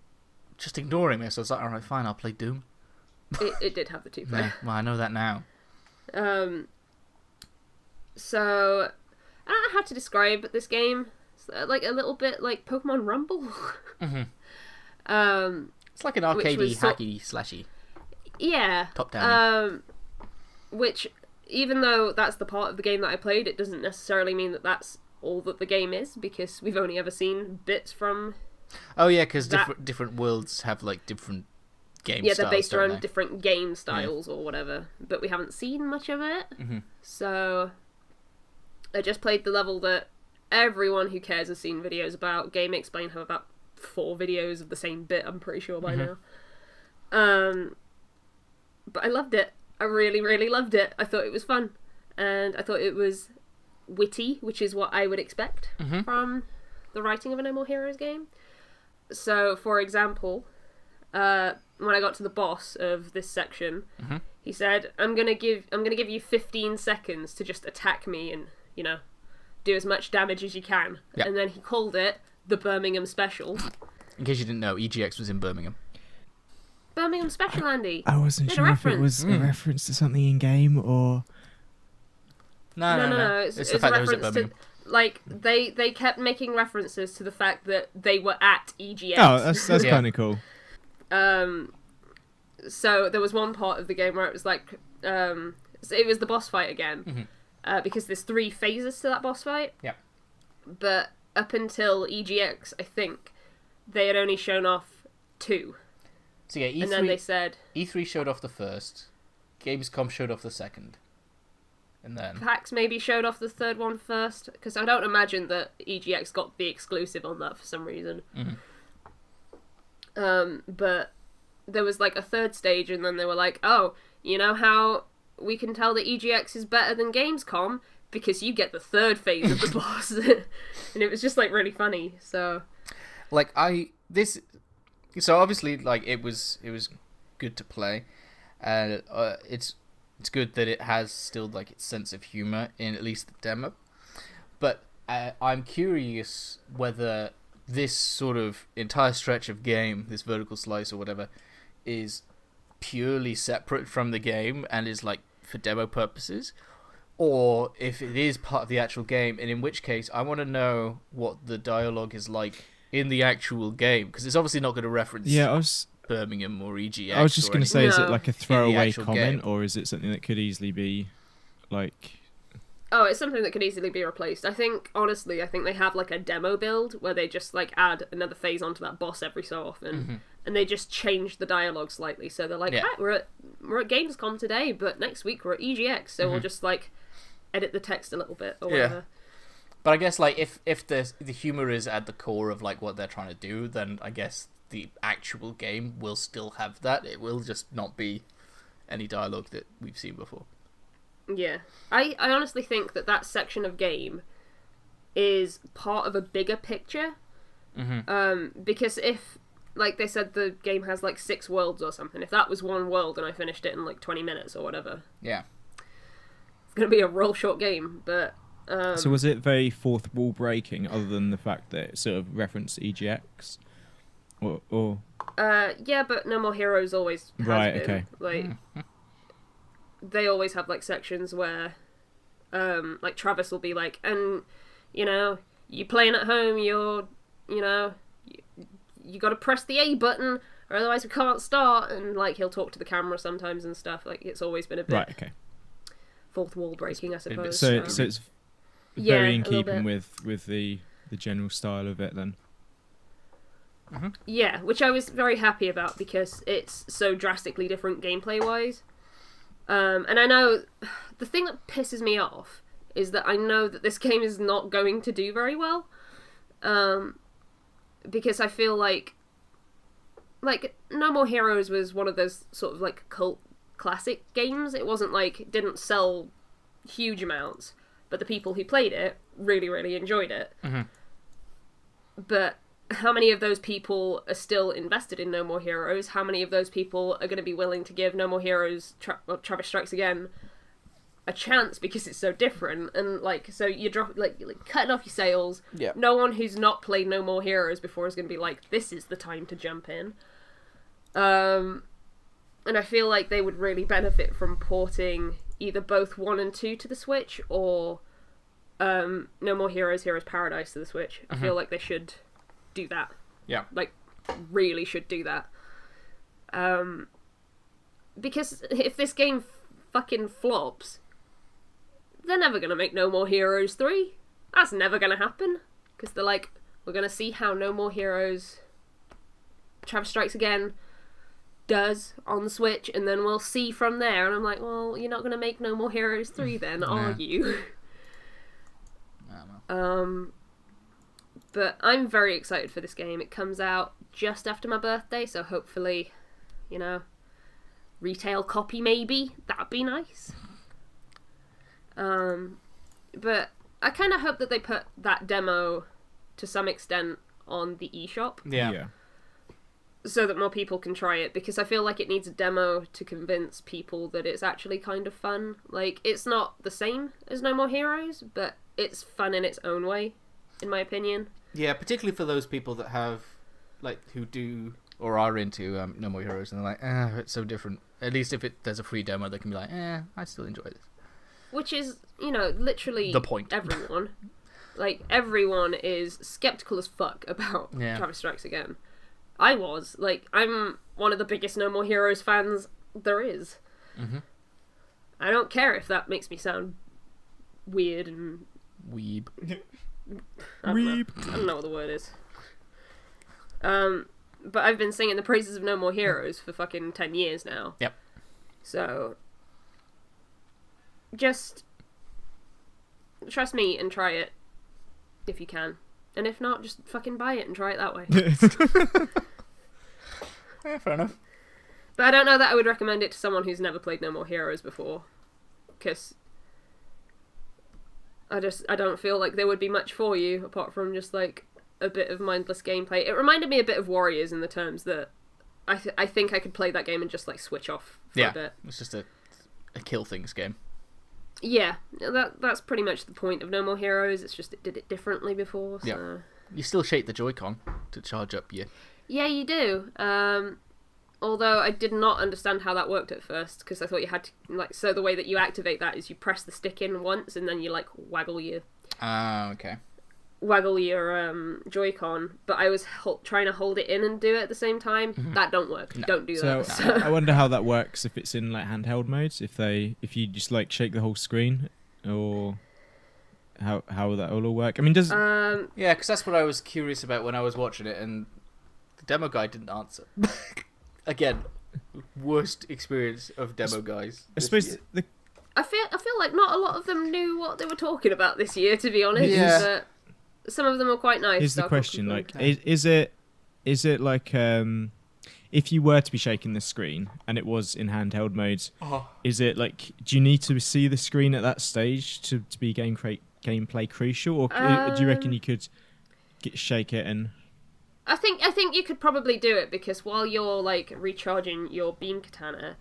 just ignoring me. So I was like, alright, fine, I'll play Doom. It did have the 2-player. Yeah, well, I know that now. So, I don't know how to describe this game. It's like a little bit like Pokemon Rumble. It's like an arcadey, hacky, slashy. Yeah. Top-down. Which, even though that's the part of the game that I played, it doesn't necessarily mean that that's all that the game is, because we've only ever seen bits from... Oh yeah, because different worlds have like different game styles. Yeah, they're based around different game styles or whatever, but we haven't seen much of it. So I just played the level that everyone who cares has seen videos about. Game Explain have about 4 videos of the same bit, I'm pretty sure by now. But I loved it. I really, really loved it. I thought it was fun, and I thought it was witty, which is what I would expect from the writing of a No More Heroes game. So, for example, when I got to the boss of this section, he said, "I'm gonna give you 15 seconds to just attack me and, you know, do as much damage as you can." Yep. And then he called it the Birmingham Special. In case you didn't know, EGX was in Birmingham. Birmingham Special, Andy. I wasn't Did sure a if it was a reference to something in game or... No. It's the fact that it was at reference Birmingham. like they kept making references to the fact that they were at EGX. Oh, that's kind of cool. So there was one part of the game where it was like, so it was the boss fight again, because there's 3 phases to that boss fight. Yeah. But up until EGX, I think they had only shown off 2. So yeah, E3, and then they said E3 showed off the first, Gamescom showed off the second, and then PAX maybe showed off the 3rd one first, because I don't imagine that EGX got the exclusive on that for some reason. But there was like a 3rd stage, and then they were like, oh, you know how we can tell that EGX is better than Gamescom? Because you get the 3rd phase of the boss. And it was just like really funny, so... Like, So obviously, like, it was good to play, and it's good that it has still like its sense of humor in at least the demo. But I'm curious whether this sort of entire stretch of game, this vertical slice or whatever, is purely separate from the game and is like for demo purposes, or if it is part of the actual game. And in which case, I want to know what the dialogue is like in the actual game, because it's obviously not going to reference Birmingham or EGX. I was just going to say, is it like a throwaway game. comment, or is it something that could easily be like... Oh, it's something that could easily be replaced. I think they have like a demo build where they just like add another phase onto that boss every so often, and they just change the dialogue slightly. So they're like, right, we're at Gamescom today, but next week we're at EGX, so we'll just like edit the text a little bit or whatever. But I guess, like, if the humor is at the core of, like, what they're trying to do, then I guess the actual game will still have that. It will just not be any dialogue that we've seen before. Yeah. I honestly think that section of game is part of a bigger picture. Because if, like they said, the game has, like, 6 worlds or something, if that was one world and I finished it in, like, 20 minutes or whatever... Yeah. It's going to be a real short game, but... So was it very fourth wall breaking, other than the fact that it sort of referenced EGX? Or... Yeah, but No More Heroes always has been. Okay. Like, they always have, like, sections where, like, Travis will be like, and, you know, you playing at home, you gotta press the A button, or otherwise we can't start, and, like, he'll talk to the camera sometimes and stuff. Like, it's always been a bit fourth wall breaking, I suppose. So it's very in keeping with the general style of it, then. Yeah, which I was very happy about, because it's so drastically different gameplay-wise. And I know the thing that pisses me off is that I know that this game is not going to do very well. because I feel like No More Heroes was one of those sort of like cult classic games. It wasn't like it didn't sell huge amounts, but the people who played it really, really enjoyed it. Mm-hmm. But how many of those people are still invested in No More Heroes? How many of those people are going to be willing to give No More Heroes Travis Strikes Again a chance because it's so different? And like, so you drop like cutting off your sales. Yeah. No one who's not played No More Heroes before is going to be like, this is the time to jump in. And I feel like they would really benefit from porting either both 1 and 2 to the Switch, or No More Heroes, Heroes Paradise to the Switch. I feel like they should do that. Yeah. Like, really should do that. Because if this game fucking flops, they're never going to make No More Heroes 3. That's never going to happen. Because they're like, we're going to see how No More Heroes Travis Strikes Again does on the Switch, and then we'll see from there. And I'm like, well, you're not going to make No More Heroes 3 then, are you? But I'm very excited for this game. It comes out just after my birthday, so hopefully, you know, retail copy maybe. That'd be nice. But I kind of hope that they put that demo to some extent on the eShop. Yeah. So that more people can try it, because I feel like it needs a demo to convince people that it's actually kind of fun. Like, it's not the same as No More Heroes, but it's fun in its own way, in my opinion. Yeah, particularly for those people that have, like, who do or are into No More Heroes, and they're like, it's so different. At least if there's a free demo, they can be like, I still enjoy this. Which is, you know, literally the point. Everyone. Like, everyone is skeptical as fuck about Travis Strikes Again. I was. Like, I'm one of the biggest No More Heroes fans there is. Mm-hmm. I don't care if that makes me sound weird and... Weeb. I don't know what the word is. But I've been singing the praises of No More Heroes for fucking 10 years now. Yep. So... just... trust me and try it. If you can. And if not, just fucking buy it and try it that way. Yeah, fair enough. But I don't know that I would recommend it to someone who's never played No More Heroes before. Because I don't feel like there would be much for you, apart from just, like, a bit of mindless gameplay. It reminded me a bit of Warriors in the terms that I think I could play that game and just, like, switch off for a bit. It's just a kill things game. Yeah, that's pretty much the point of No More Heroes. It's just it did it differently before. So. Yeah. You still shake the Joy-Con to charge up your... Yeah, you do. Although I did not understand how that worked at first, because I thought you had to, like, so the way that you activate that is you press the stick in once and then you, like, waggle your Joy-Con, but I was trying to hold it in and do it at the same time. Mm-hmm. That don't work. No. Don't do that. So I wonder how that works if it's in, like, handheld modes, if you just, like, shake the whole screen, or how that will all work. I mean, does... Yeah, because that's what I was curious about when I was watching it, and the demo guy didn't answer. Again, worst experience of demo guys. I suppose I feel like not a lot of them knew what they were talking about this year, to be honest. Yeah. But some of them were quite nice. Here's the question, like, is it like, if you were to be shaking the screen and it was in handheld modes, is it like, do you need to see the screen at that stage to be gameplay crucial, or do you reckon you could shake it and... I think you could probably do it, because while you're, like, recharging your beam katana,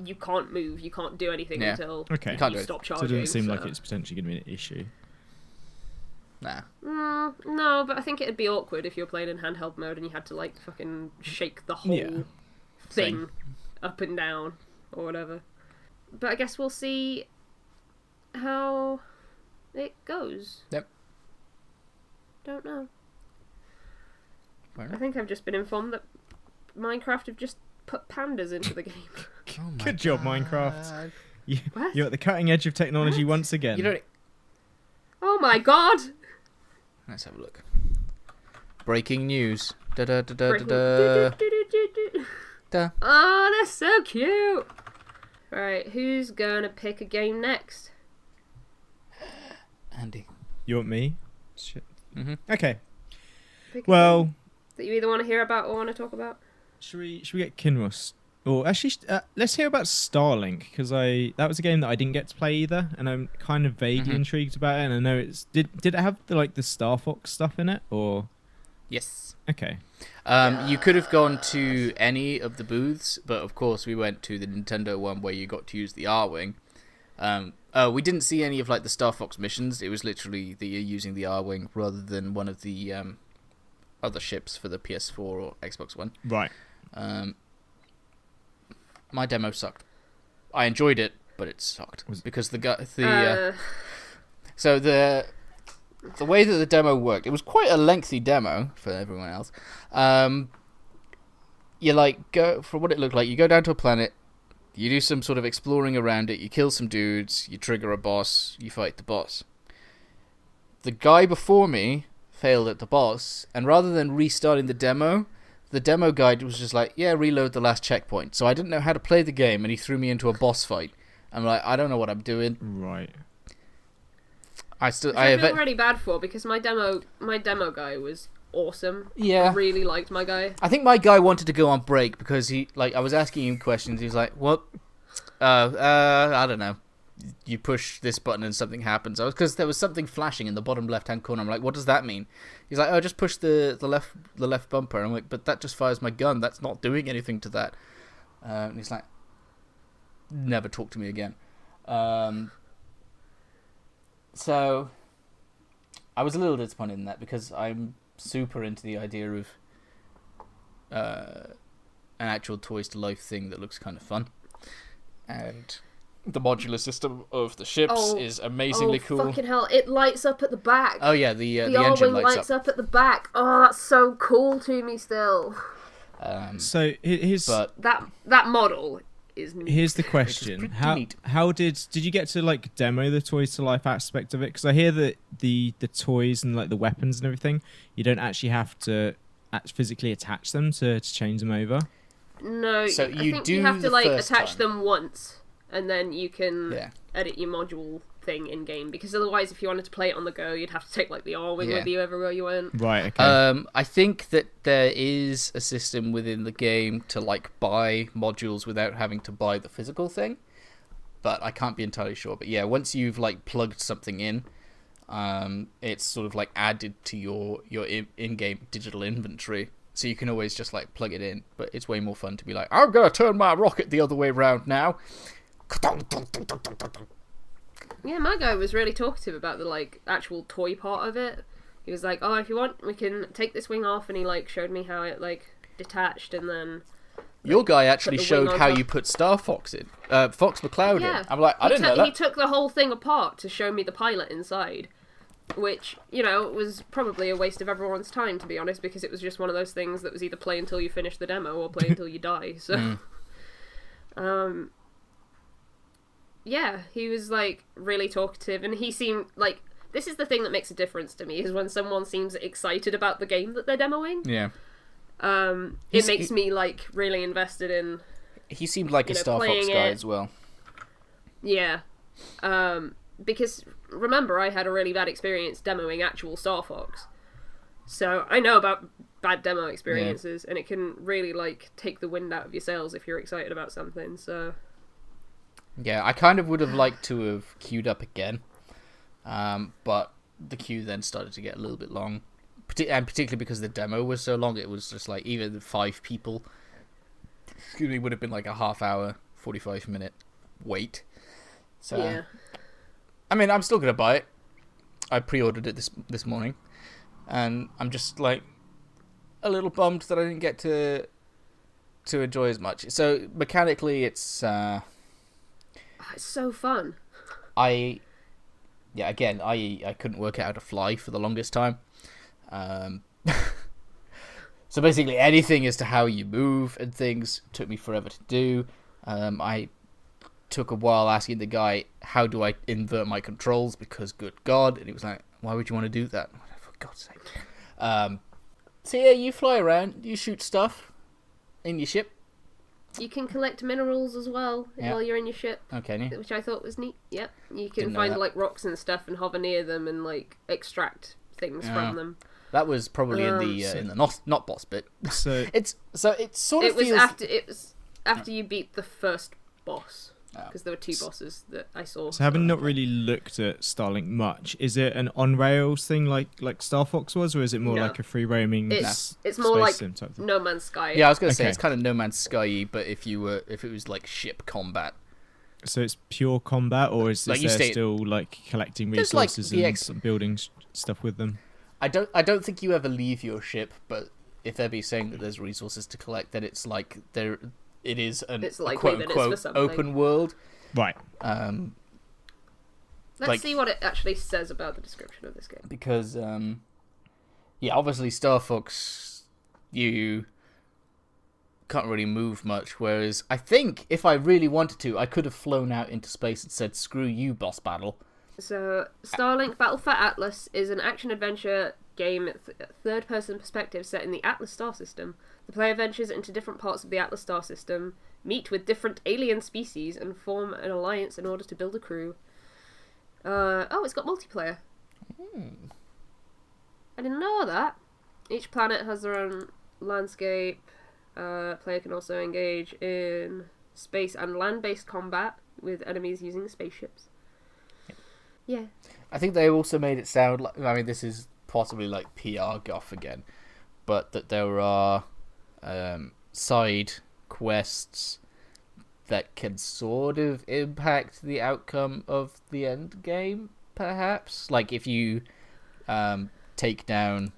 you can't move, you can't do anything until you stop charging. So it doesn't seem like it's potentially going to be an issue. Nah. No, but I think it'd be awkward if you're playing in handheld mode and you had to, like, fucking shake the whole thing up and down or whatever. But I guess we'll see how it goes. Yep. Don't know. I think I've just been informed that Minecraft have just put pandas into the game. Good job, Minecraft. You're at the cutting edge of technology once again. You know. Oh my god! Let's have a look. Breaking news. Da. Oh, they're so cute! Right, who's gonna pick a game next? Andy. You want me? Shit. Mm-hmm. Okay. Pick Well, that you either want to hear about or want to talk about. should we get Kinross? Or actually, let's hear about Starlink, because that was a game that I didn't get to play either, and I'm kind of vaguely intrigued about it. And I know did it have the Star Fox stuff in it, or? Yes. Okay. You could have gone to any of the booths, but of course we went to the Nintendo one where you got to use the R-Wing. We didn't see any of the Star Fox missions. It was literally that you're using the R-Wing rather than one of the other ships for the PS4 or Xbox One. Right. My demo sucked. I enjoyed it, but it sucked because the way that the demo worked, it was quite a lengthy demo for everyone else. You go for what it looked like. You go down to a planet, you do some sort of exploring around it, you kill some dudes, you trigger a boss, you fight the boss. The guy before me failed at the boss, and rather than restarting the demo guide was just reload the last checkpoint. So I didn't know how to play the game, and he threw me into a boss fight. I'm like, I don't know what I'm doing. Right. I feel really bad for, because my demo guy was awesome. Yeah. I really liked my guy. I think my guy wanted to go on break because I was asking him questions. He was like, "What? I don't know. You push this button and something happens." Because there was something flashing in the bottom left-hand corner. I'm like, "What does that mean?" He's like, "Oh, just push the left bumper." I'm like, "But that just fires my gun. That's not doing anything to that." And he's like, "Never talk to me again." So I was a little disappointed in that because I'm super into the idea of an actual Toys to Life thing that looks kind of fun, and the modular system of the ships is amazingly cool. Fucking hell! It lights up at the back. Oh yeah, the engine R-Wing lights up at the back. Oh, that's so cool to me still. So that model is neat. Here's the question: how did you get to demo the Toys to Life aspect of it? Because I hear that the toys and the weapons and everything, you don't actually have to physically attach them to change them over. No, so I think you have to attach them once, and then you can edit your module thing in game. Because otherwise, if you wanted to play it on the go, you'd have to take the R-Wing with you everywhere you went. Right. Okay. I think that there is a system within the game to buy modules without having to buy the physical thing, but I can't be entirely sure. But yeah, once you've plugged something in, it's sort of added to your in-game digital inventory. So you can always just plug it in, but it's way more fun to be I'm gonna turn my rocket the other way around now. Yeah, my guy was really talkative about the actual toy part of it. He was like, "Oh, if you want, we can take this wing off," and he showed me how it detached, and then your guy actually showed how you put Star Fox in, Fox McCloud in. I'm like, I didn't know that. He took the whole thing apart to show me the pilot inside, which was probably a waste of everyone's time, to be honest, because it was just one of those things that was either play until you finish the demo or play until you die. So, yeah, he was really talkative, and he seemed this is the thing that makes a difference to me, is when someone seems excited about the game that they're demoing. Yeah. It makes me really invested in. He seemed like a Star Fox guy as well. Yeah. Because remember, I had a really bad experience demoing actual Star Fox, so I know about bad demo experiences, and it can really take the wind out of your sails if you're excited about something. So. Yeah, I kind of would have liked to have queued up again, but the queue then started to get a little bit long, and particularly because the demo was so long. It was just even 5 people, would have been a half-hour, 45-minute wait. So, yeah. I mean, I'm still gonna buy it. I pre-ordered it this morning, and I'm just a little bummed that I didn't get to enjoy as much. So mechanically, it's so fun. I couldn't work out how to fly for the longest time. So basically anything as to how you move and things took me forever to do. I took a while asking the guy, how do I invert my controls, because good God. And he was like, why would you want to do that? For God's sake. So yeah, you fly around, you shoot stuff in your ship. You can collect minerals as well while you're in your ship. Okay. Which I thought was neat. Yep. You can find rocks and stuff and hover near them and extract things from them. That was probably in the not boss bit. So it sort of was feels... after you beat the first boss. Because there were 2 bosses that I saw. So having not really looked at Starlink much, is it an on-rails thing like Star Fox was, or is it more like a free-roaming It's more like sim type thing? No Man's Sky. Yeah, I was going to say, it's kind of No Man's Sky, but if it was like ship combat. So it's pure combat, or is there still like collecting resources and building stuff with them? I don't think you ever leave your ship, but if they're saying that there's resources to collect, then it's like it is a quote unquote open world. Right. Let's see what it actually says about the description of this game. Because obviously Star Fox, you can't really move much, whereas I think if I really wanted to, I could have flown out into space and said, "Screw you, boss battle." So, Starlink Battle for Atlas is an action-adventure game third-person perspective set in the Atlas star system. The player ventures into different parts of the Atlas star system, meet with different alien species, and form an alliance in order to build a crew. It's got multiplayer. I didn't know that. Each planet has their own landscape. Player can also engage in space and land-based combat with enemies using spaceships. Yeah. I think they also made it sound like, I mean, this is possibly like PR guff again, but that there are side quests that can sort of impact the outcome of the end game, perhaps. Like if you take down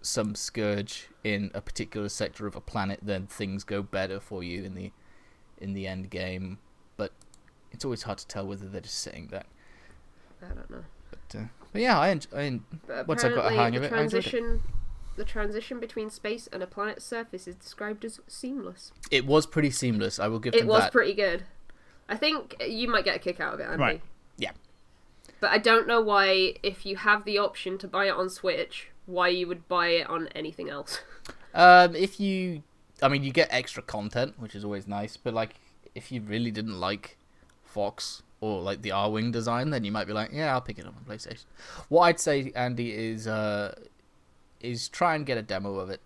some scourge in a particular sector of a planet, then things go better for you in the end game. But it's always hard to tell whether they're just saying that. I don't know. But yeah, once I got a hang of it, I enjoyed it. The transition between space and a planet's surface is described as seamless. It was pretty seamless, I will give them that. It was pretty good. I think you might get a kick out of it, Andy. Right. Yeah. But I don't know why, if you have the option to buy it on Switch, why you would buy it on anything else. You get extra content, which is always nice, but like, if you really didn't like Fox or like the R-Wing design, then you might be like, yeah, I'll pick it up on PlayStation. What I'd say, Andy, is try and get a demo of it.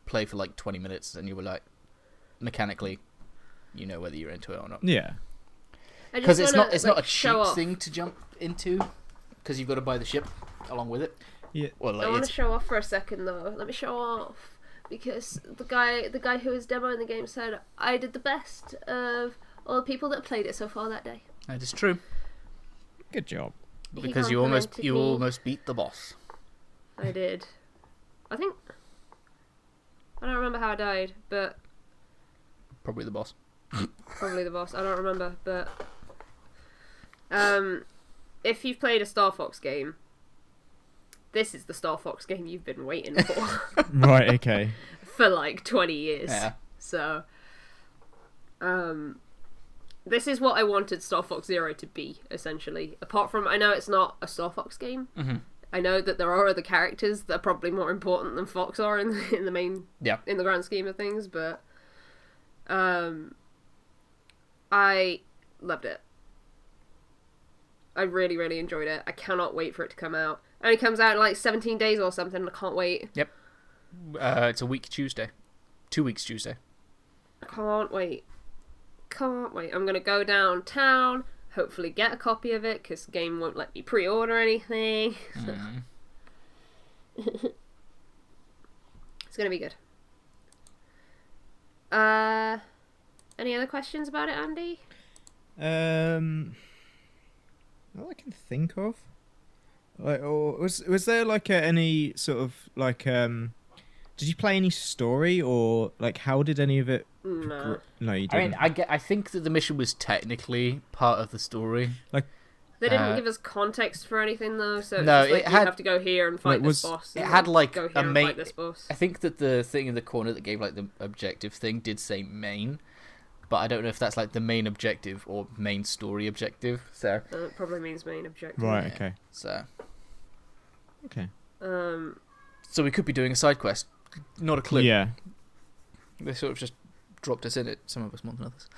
Play for like 20 minutes, and you were like, mechanically, you know whether you're into it or not. Yeah. Because it's not a cheap thing to jump into, because you've got to buy the ship along with it. Yeah. Well, I want to show off for a second though. Let me show off, because the guy who was demoing the game said I did the best of all the people that played it so far that day. That is true. Good job. Because you almost beat the boss. I did. I don't remember how I died, but probably the boss. Probably the boss. I don't remember, but if you've played a Star Fox game, this is the Star Fox game you've been waiting for. Right, okay. For like 20 years. Yeah. So, this is what I wanted Star Fox Zero to be, essentially. Apart from, I know it's not a Star Fox game. Mm-hmm. I know that there are other characters that are probably more important than Fox are in the main, in the grand scheme of things, but I loved it. I really, really enjoyed it. I cannot wait for it to come out. It only comes out in like 17 days or something, and I can't wait. Yep. It's a week Tuesday. 2 weeks Tuesday. I can't wait. I'm going to go downtown, hopefully get a copy of it, because the game won't let me pre-order anything. Mm. It's going to be good. Any other questions about it, Andy? All I can think of, like, or was there like any sort of like did you play any story, or like how did any of it? No, no, you didn't. I think that the mission was technically part of the story. Like they didn't give us context for anything though, so no, it's just like, you have to go here and fight this boss. It had like go here a and main. Fight this boss. I think that the thing in the corner that gave like the objective thing did say main. But I don't know if that's like the main objective or main story objective. So it probably means main objective. Right. Okay. So. Okay. So we could be doing a side quest. Not a clue. Yeah. They sort of just dropped us in it. Some of us more than others.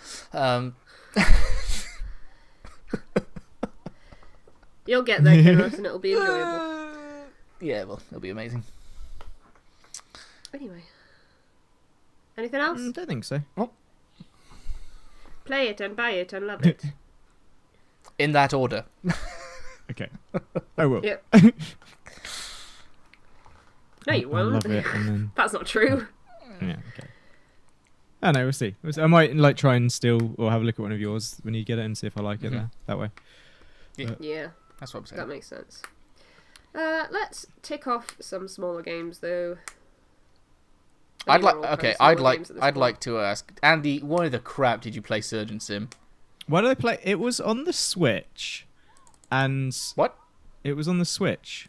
You'll get there, Kairos, and it'll be enjoyable. Yeah, well, it'll be amazing. Anyway. Anything else? Don't think so. Oh. Play it and buy it and love it. In that order. Okay. I will. Yep. No, you I'll won't. love it, and then... That's not true. Yeah, okay. I don't know, we'll see. I might like try and steal or have a look at one of yours when you get it and see if I like it that way. Yeah. That's what I'm saying. That makes sense. Let's tick off some smaller games though. I'd like to ask Andy, why the crap did you play Surgeon Sim? Why did I play? It was on the Switch, and what? It was on the Switch.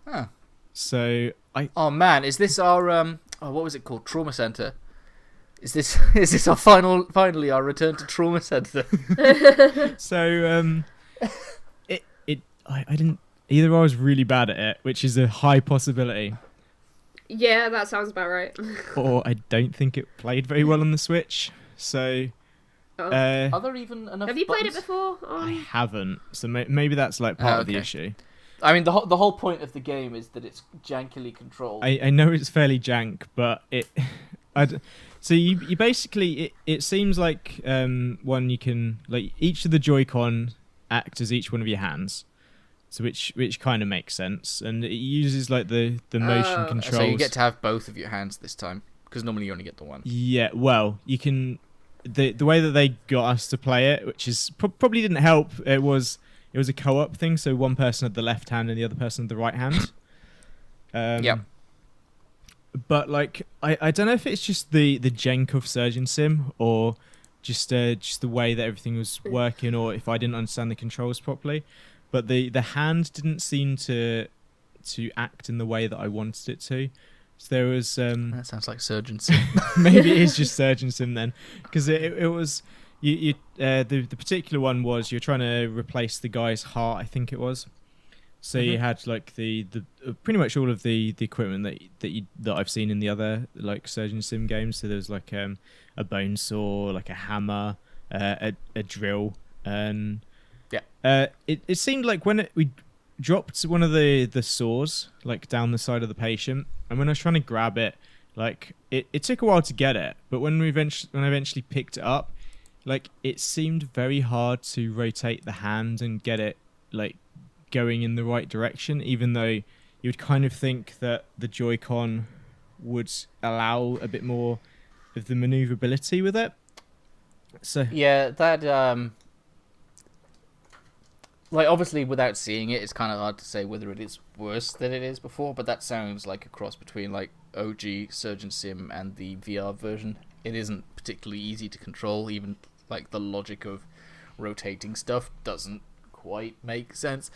Huh. So Oh man, is this our what was it called? Trauma Center. Is this our finally our return to Trauma Center? So I didn't either. I was really bad at it, which is a high possibility. Yeah, that sounds about right. Or I don't think it played very well on the Switch. So are there even enough? Have you played it buttons? before? I haven't. So maybe that's like part of the issue. I mean, the whole point of the game is that it's jankily controlled. I know it's fairly jank, but so you basically it seems like one you can like each of the Joy-Con act as each one of your hands. So which kind of makes sense, and it uses like the motion controls. So you get to have both of your hands this time, because normally you only get the one. Yeah, well, you can. The way that they got us to play it, which is probably didn't help. It was a co-op thing, so one person had the left hand and the other person had the right hand. Yeah. But like, I don't know if it's just the jank of Surgeon Sim or just the way that everything was working, or if I didn't understand the controls properly. But the hand didn't seem to act in the way that I wanted it to. So there was that sounds like Surgeon Sim. maybe it is just Surgeon Sim then, because it was the particular one was you're trying to replace the guy's heart, I think it was. So you had like the pretty much all of the equipment that I've seen in the other like Surgeon Sim games. So there was like a bone saw, like a hammer, a drill, and it seemed like when we dropped one of the saws like down the side of the patient, and when I was trying to grab it, like it took a while to get it, but when I eventually picked it up, like it seemed very hard to rotate the hand and get it like going in the right direction, even though you would kind of think that the Joy-Con would allow a bit more of the maneuverability with it. So yeah, that like obviously without seeing it, it's kind of hard to say whether it is worse than it is before, but that sounds like a cross between like OG Surgeon Sim and the VR version. It isn't particularly easy to control, even like the logic of rotating stuff doesn't quite make sense.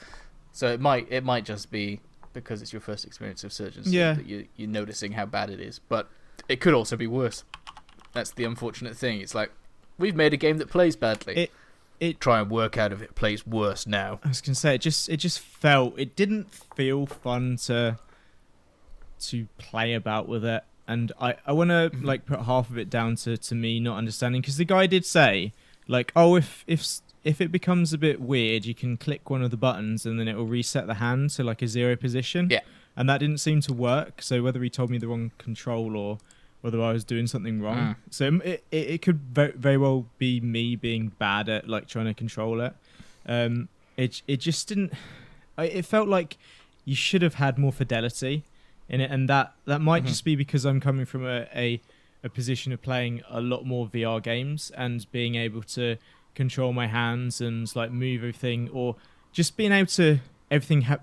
So it might just be because it's your first experience of Surgeon Sim that you're noticing how bad it is, but it could also be worse. That's the unfortunate thing. It's like we've made a game that plays badly. Try and work out if it plays worse now. I was gonna say it didn't feel fun to play about with it, and I want to like put half of it down to me not understanding, because the guy did say like, oh, if it becomes a bit weird, you can click one of the buttons and then it will reset the hand to like a 0 position. Yeah, and that didn't seem to work. So whether he told me the wrong control or whether I was doing something wrong. So it could very well be me being bad at like trying to control it. It just didn't. It felt like you should have had more fidelity in it, and that might just be because I'm coming from a position of playing a lot more VR games and being able to control my hands and like move everything, or just being able to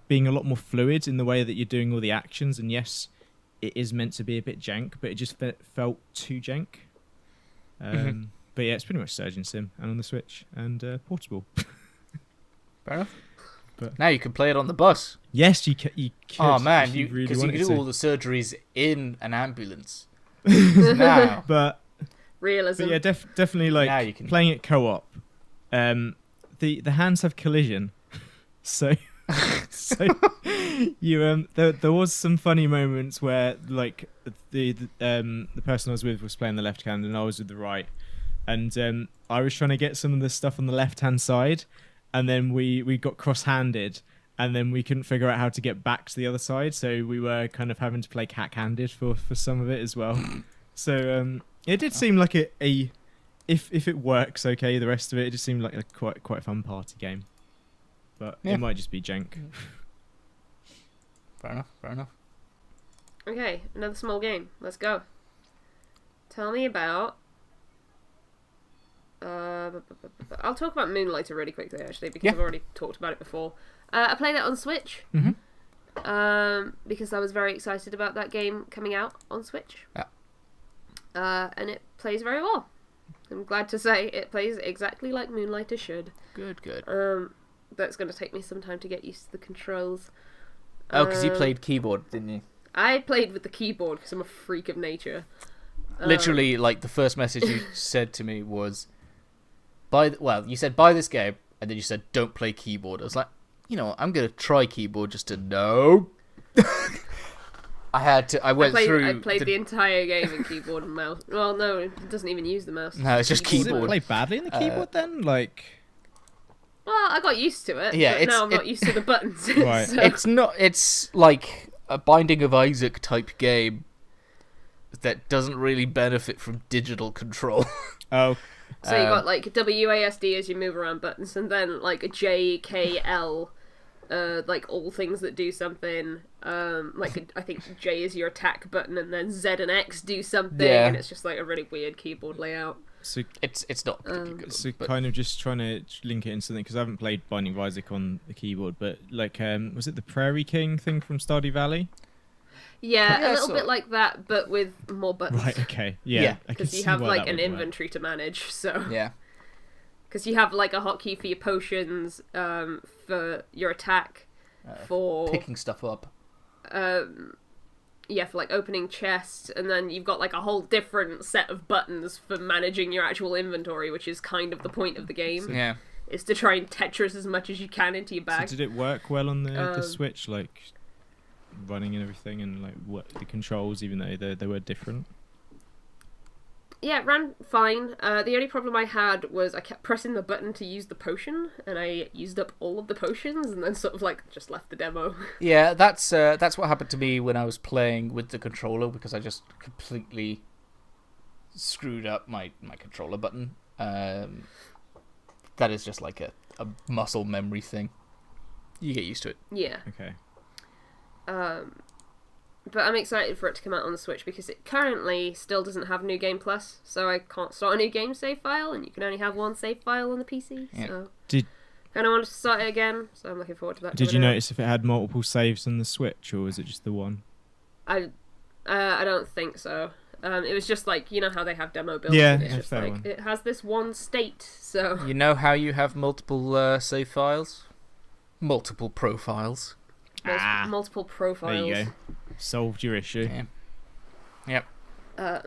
being a lot more fluid in the way that you're doing all the actions. And yes, it is meant to be a bit jank, but it just felt too jank. But yeah, it's pretty much Surgeon Sim and on the Switch and portable. Fair enough. But now you can play it on the bus. Yes, you could. Oh man, because you can do all the surgeries in an ambulance. Now, but realism. But yeah, definitely like now you can... playing it co-op. The hands have collision, so you there was some funny moments where like the person I was with was playing the left hand and I was with the right, and I was trying to get some of the stuff on the left hand side, and then we got cross-handed, and then we couldn't figure out how to get back to the other side, so we were kind of having to play cat-handed for some of it as well. So it did seem like if it works okay, the rest of it just seemed like a quite fun party game. But it might just be jank. Fair enough. Okay, another small game. Let's go. Tell me about... I'll talk about Moonlighter really quickly, actually, because I've already talked about it before. I played it on Switch. Because I was very excited about that game coming out on Switch. Yeah. And it plays very well. I'm glad to say it plays exactly like Moonlighter should. Good. That's going to take me some time to get used to the controls. Because you played keyboard, didn't you? I played with the keyboard because I'm a freak of nature. Literally, like, the first message you said to me was, you said buy this game, and then you said don't play keyboard. I was like, I'm going to try keyboard just to know. I played the entire game in keyboard and mouse. Well, no, it doesn't even use the mouse. No, it's just keyboard. Does it play badly in the keyboard then? Like... Well, I got used to it. Yeah, but now I'm not used to the buttons. Right. So. It's like a Binding of Isaac type game that doesn't really benefit from digital control. Oh. So you got like WASD as you move around buttons, and then like a J, K, L, like all things that do something. I think J is your attack button, and then Z and X do something, and it's just like a really weird keyboard layout. So it's not particularly good. So kind of just trying to link it in something, because I haven't played Binding of Isaac on the keyboard, but like was it the Prairie King thing from Stardew Valley? Yeah, a little bit like that, but with more buttons. Right, okay. Yeah. Because you have like an inventory to manage, so... Yeah. Because you have like a hotkey for your potions, for your attack, for... picking stuff up. For like opening chests, and then you've got like a whole different set of buttons for managing your actual inventory, which is kind of the point of the game. Yeah. Is to try and Tetris as much as you can into your bag. So did it work well on the Switch, like running and everything, and like what the controls, even though they were different? Yeah, it ran fine. The only problem I had was I kept pressing the button to use the potion, and I used up all of the potions, and then sort of like just left the demo. Yeah, that's what happened to me when I was playing with the controller, because I just completely screwed up my controller button. That is just like a muscle memory thing. You get used to it. Yeah. Okay. But I'm excited for it to come out on the Switch, because it currently still doesn't have New Game Plus, so I can't start a new game save file, and you can only have one save file on the PC. Yeah. So Did kind of wanted to start it again, so I'm looking forward to that. Did you notice if it had multiple saves on the Switch, or was it just the one? I don't think so. It was just like, you know how they have demo builds. Yeah, it's just like one. It has this one state, so You know how you have multiple save files? Multiple profiles. multiple profiles. There you go. Solved your issue. Yeah. Yep.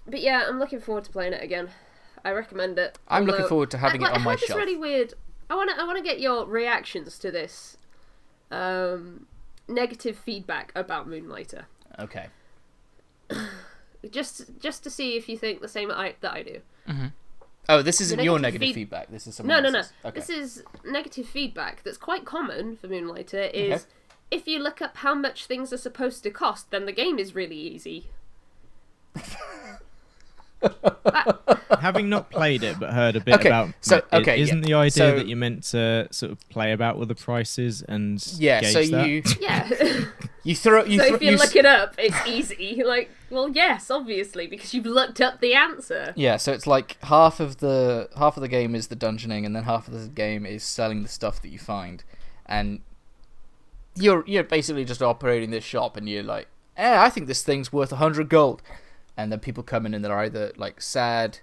But yeah, I'm looking forward to playing it again. I recommend it. I'm looking forward to having it on my shelf. It's really weird. I want to get your reactions to this negative feedback about Moonlighter. Okay. Just to see if you think the same that I do. Mm-hmm. Oh, this isn't your negative feedback. This is someone else's. No. Okay. This is negative feedback that's quite common for Moonlighter. Is if you look up how much things are supposed to cost, then the game is really easy. Having not played it but heard a bit about it, isn't the idea that you're meant to sort of play about with the prices and gauge that? If you look it up, it's easy. Like, well, yes, obviously, because you've looked up the answer. Yeah, so it's like half of the game is the dungeoning, and then half of the game is selling the stuff that you find, and you're basically just operating this shop, and you're like, I think this thing's worth 100 gold. And then people come in and they're either like sad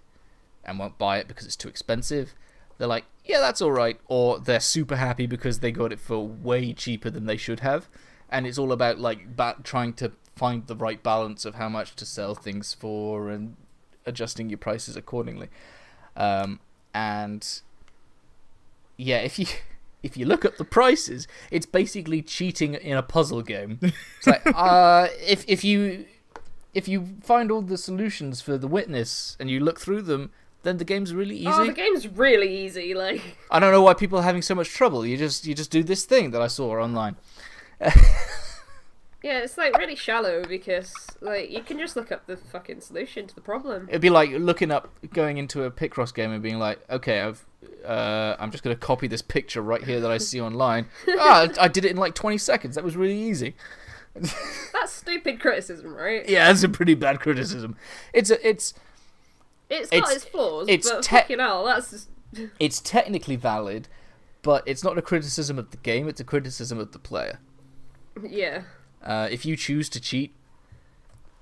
and won't buy it because it's too expensive. They're like, yeah, that's all right. Or they're super happy because they got it for way cheaper than they should have. And it's all about like trying to find the right balance of how much to sell things for and adjusting your prices accordingly. And yeah, if you look up the prices, it's basically cheating in a puzzle game. It's like if you find all the solutions for the witness and you look through them, then the game's really easy. Oh, the game's really easy. Like, I don't know why people are having so much trouble. You just do this thing that I saw online. yeah, it's like really shallow because like you can just look up the fucking solution to the problem. It'd be like going into a Picross game and being like, okay, I'm just going to copy this picture right here that I see online. I did it in like 20 seconds. That was really easy. That's stupid criticism, right? Yeah, that's a pretty bad criticism. It's got its flaws, but fucking hell, that's just... It's technically valid, but it's not a criticism of the game, it's a criticism of the player. Yeah. If you choose to cheat,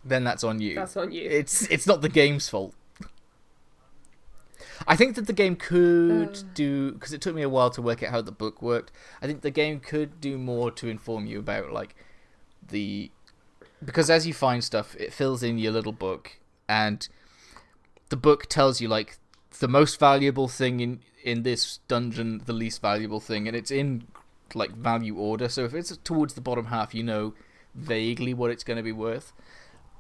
then that's on you. That's on you. It's not the game's fault. I think that the game could do, because it took me a while to work out how the book worked, I think the game could do more to inform you about, like, because as you find stuff, it fills in your little book, and the book tells you, like, the most valuable thing in this dungeon, the least valuable thing, and it's in, like, value order, so if it's towards the bottom half, you know vaguely what it's going to be worth.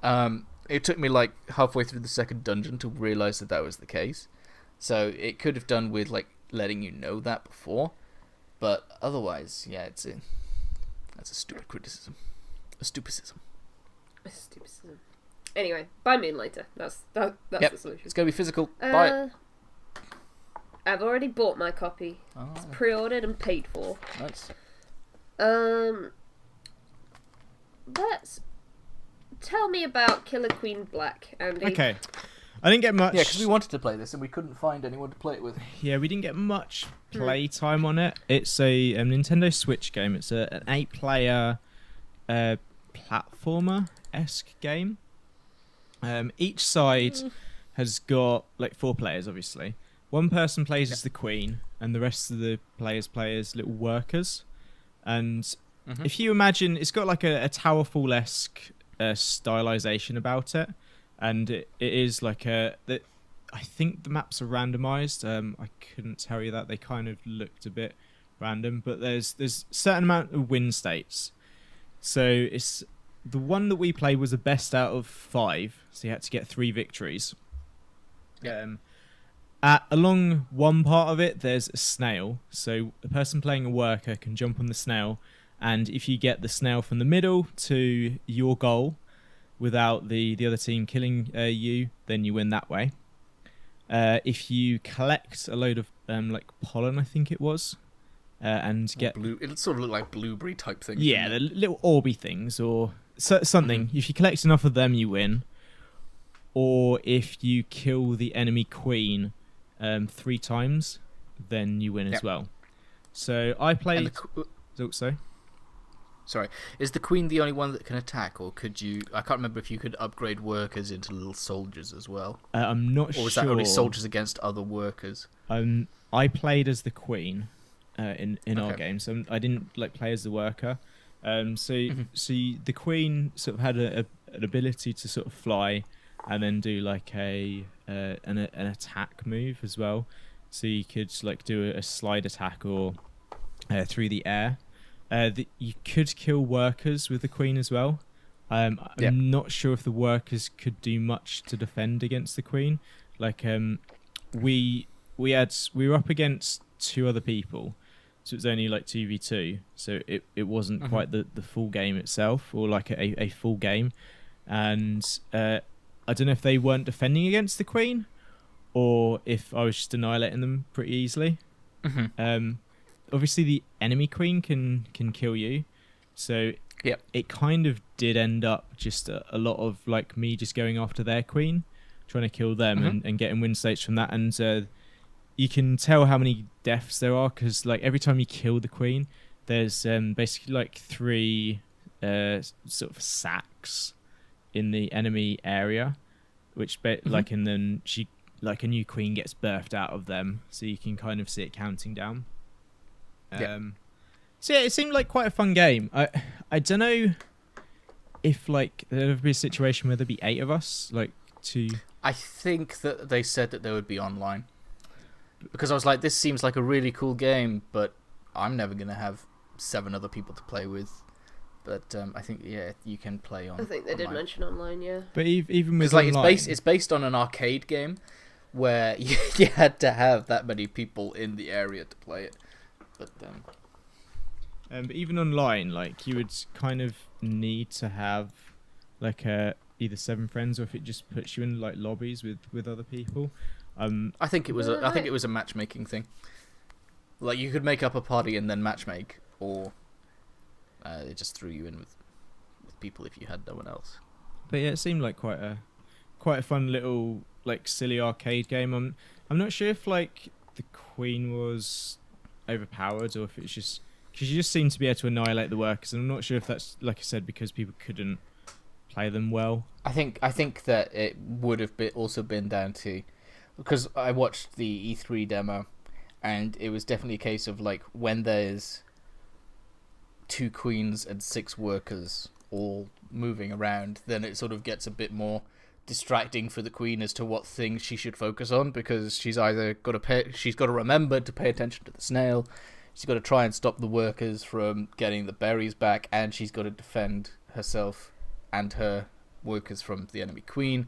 It took me, like, halfway through the second dungeon to realise that was the case, so it could have done with, like, letting you know that before, but otherwise, yeah, that's a stupid criticism. A stupicism. Anyway, buy Moonlighter. That's the solution. It's going to be physical. Buy it. I've already bought my copy. Oh. It's pre-ordered and paid for. Nice. Tell me about Killer Queen Black, Andy. Okay. I didn't get much... Yeah, because we wanted to play this and we couldn't find anyone to play it with. Yeah, we didn't get much play time on it. It's a Nintendo Switch game. It's an 8-player platformer-esque game. Each side has got, like, 4 players, obviously. One person plays as the queen, and the rest of the players play as little workers. And if you imagine, it's got, like, a Towerfall-esque stylization about it. And it is like I think the maps are randomized. I couldn't tell you that. They kind of looked a bit random, but there's a certain amount of win states. So it's the one that we played was the best out of 5. So you had to get 3 victories. Along one part of it, there's a snail. So the person playing a worker can jump on the snail, and if you get the snail from the middle to your goal, without the other team killing you, then you win that way. If you collect a load of like pollen, I think it was, and get it sort of looked like blueberry type things. Yeah, the little orby things or something. If you collect enough of them, you win. Or if you kill the enemy queen 3 times, then you win as well. So I played. Sorry, is the queen the only one that can attack, or could you... I can't remember if you could upgrade workers into little soldiers as well. I'm not sure. Or was that only soldiers against other workers? I played as the queen in our game, so I didn't play as the worker. So the queen sort of had an ability to sort of fly and then do like an attack move as well. So you could do a slide attack or through the air. You could kill workers with the queen as well. I'm not sure if the workers could do much to defend against the queen. We were up against 2 other people, so it was only 2v2. So it wasn't quite the full game itself, or a full game. And I don't know if they weren't defending against the queen, or if I was just annihilating them pretty easily. Obviously the enemy queen can kill you, so it kind of did end up just a lot of me just going after their queen, trying to kill them and getting win states from that. And you can tell how many deaths there are because every time you kill the queen, there's basically 3 sort of sacks in the enemy area, which and then she a new queen gets birthed out of them, so you can kind of see it counting down. So yeah, it seemed like quite a fun game. I don't know if there'd ever be a situation where there'd be 8 of us I think that they said that there would be online, because I was like, this seems like a really cool game, but I'm never gonna have 7 other people to play with. But I think you can play on. I think they did mention online, yeah. But even with online, it's based on an arcade game. where you had to have that many people in the area to play it. But but even online, like you would kind of need to have like either 7 friends, or if it just puts you in like lobbies with other people. I think it was a matchmaking thing. Like you could make up a party and then matchmake, or it just threw you in with people if you had no one else. But yeah, it seemed like quite a fun little like silly arcade game. I'm not sure if like the Queen was overpowered or if it's just because you just seem to be able to annihilate the workers, and I'm not sure if that's, like I said, because people couldn't play them well. I think that it would have also been down to, because I watched the E3 demo, and it was definitely a case of like when there's 2 queens and 6 workers all moving around, then it sort of gets a bit more distracting for the queen as to what things she should focus on, because she's either got to remember to pay attention to the snail, she's got to try and stop the workers from getting the berries back, and she's got to defend herself and her workers from the enemy queen.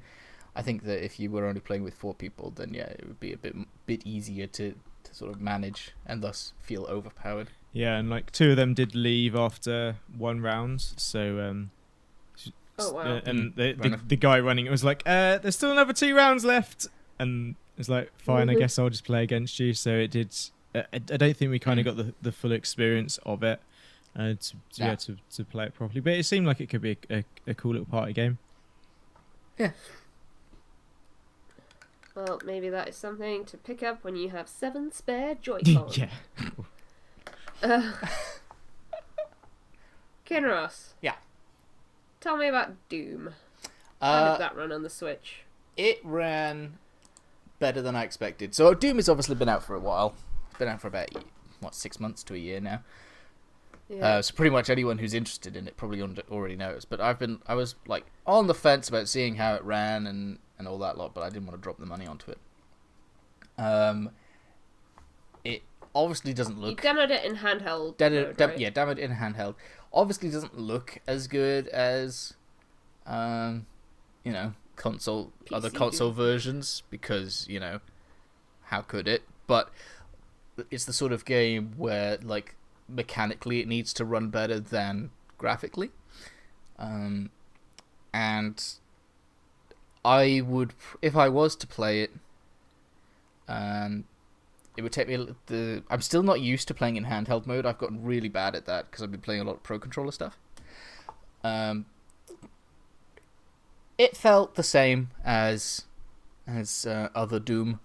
I think that if you were only playing with 4 people, then yeah, it would be a bit easier to sort of manage and thus feel overpowered. Yeah, and like 2 of them did leave after 1 round, so oh wow. And the guy running it was like, there's still another 2 rounds left, and it's like, fine, I guess I'll just play against you. So it did. I don't think we kind of got the full experience of it to play it properly, but it seemed like it could be a cool little party game. Yeah. Well, maybe that is something to pick up when you have 7 spare Joy-Cons. Yeah. Kinross. Yeah. Tell me about Doom. How did that run on the Switch? It ran better than I expected. So Doom has obviously been out for a while. It's been out for about 6 months to a year now. Yeah. So pretty much anyone who's interested in it probably already knows. But I was like on the fence about seeing how it ran and all that lot, but I didn't want to drop the money onto it. It obviously doesn't look. You demoed it in handheld. Right? Yeah, demoed it in handheld. Obviously doesn't look as good as, other console versions, because how could it? But it's the sort of game where like mechanically it needs to run better than graphically, and I would, if I was to play it, it would take me I'm still not used to playing in handheld mode. I've gotten really bad at that because I've been playing a lot of Pro Controller stuff. It felt the same as other Doom.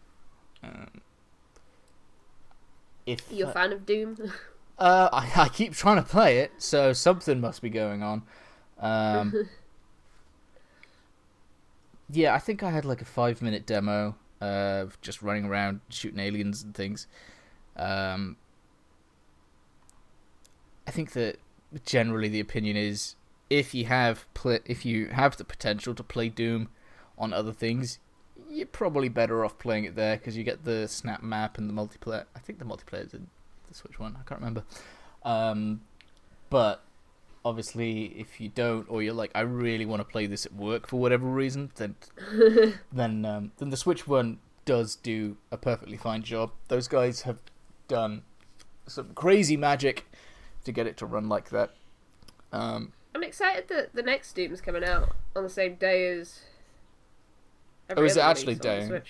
If you're a fan of Doom? I keep trying to play it, so something must be going on. Yeah, I think I had like a 5-minute demo of just running around shooting aliens and things. I think that generally the opinion is if you have the potential to play Doom on other things, you're probably better off playing it there, because you get the snap map and the multiplayer. I think the multiplayer is in the Switch one. I can't remember. But obviously, if you don't, or you're like, I really want to play this at work for whatever reason, then the Switch one does do a perfectly fine job. Those guys have done some crazy magic to get it to run like that. I'm excited that the next Doom's coming out on the same day as. Is it actually day?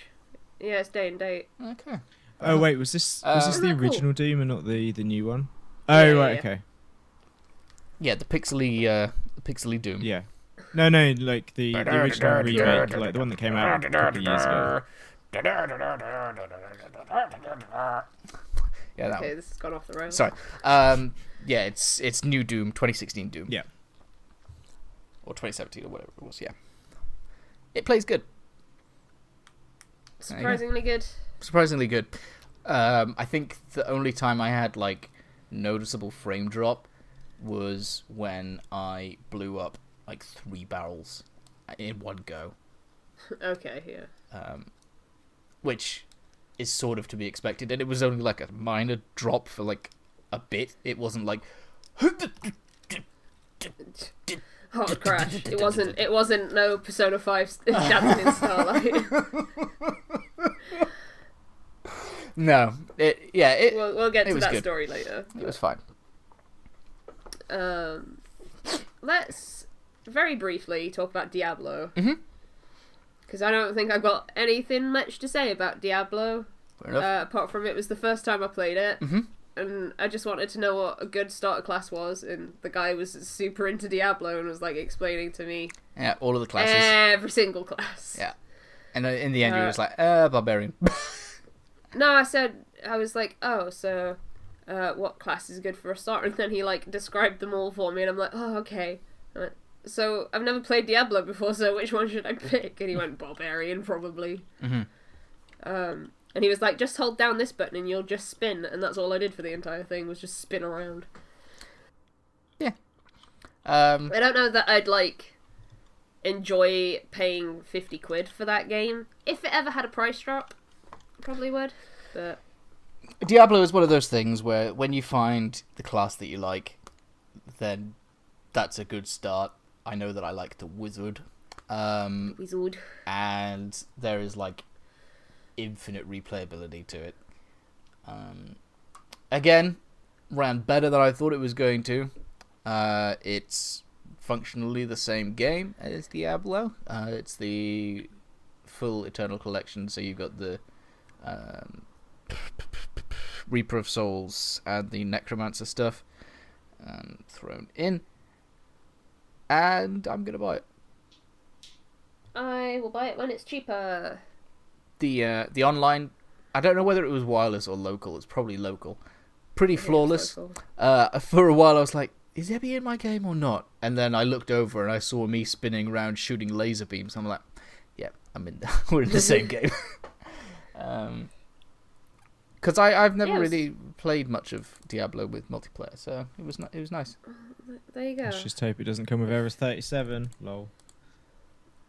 Yeah, it's day and date. Okay. Oh wait, was this the original Doom and not the new one? Oh yeah, right, yeah. okay. Yeah, the pixely Doom. Yeah. No, like the original remake, like the one that came out a couple of years ago. Yeah, that okay, one. this has gone off the rails. Sorry. Yeah, it's new Doom, 2016 Doom. Yeah. Or 2017 or whatever it was. Yeah. It plays good. Surprisingly good. Surprisingly good. I think the only time I had like noticeable frame drop was when I blew up like 3 barrels in one go. Okay, yeah. Which is sort of to be expected, and it was only like a minor drop for like a bit. It wasn't like hard crash. It wasn't no Persona 5 dancing in Starlight. No. We'll get to that good. story later. It was fine. Let's very briefly talk about Diablo. Mm-hmm. Because I don't think I've got anything much to say about Diablo. Fair enough. Apart from it was the first time I played it. Mm-hmm. And I just wanted to know what a good starter class was, and the guy was super into Diablo and was like explaining to me all of the classes. every single class. Yeah. And in the end you were just like, barbarian. No, I was like, oh, so what class is good for a starter? And then he like described them all for me, and I'm like, oh, okay. I went, so I've never played Diablo before, so which one should I pick? And he went, barbarian, probably. Mm-hmm. And he was like, just hold down this button and you'll just spin. And that's all I did for the entire thing, was just spin around. Yeah. I don't know that I'd, like, enjoy paying 50 quid for that game. If it ever had a price drop, I probably would. But Diablo is one of those things where when you find the class that you like, then that's a good start. I know that I like the wizard. Wizard. And there is, like, infinite replayability to it. Again, ran better than I thought it was going to. It's functionally the same game as Diablo. It's the full Eternal Collection, so you've got the Reaper of Souls and the Necromancer stuff thrown in. And I'm going to buy it. I will buy it when it's cheaper. The online, I don't know whether it was wireless or local. It's probably local. Pretty flawless. For a while I was like, is Ebby in my game or not? And then I looked over and I saw me spinning around shooting laser beams. I'm like, yeah, we're in the same game. Because I've never really played much of Diablo with multiplayer, so it was nice. There you go. Let's just hope it doesn't come with Eris 37. Lol.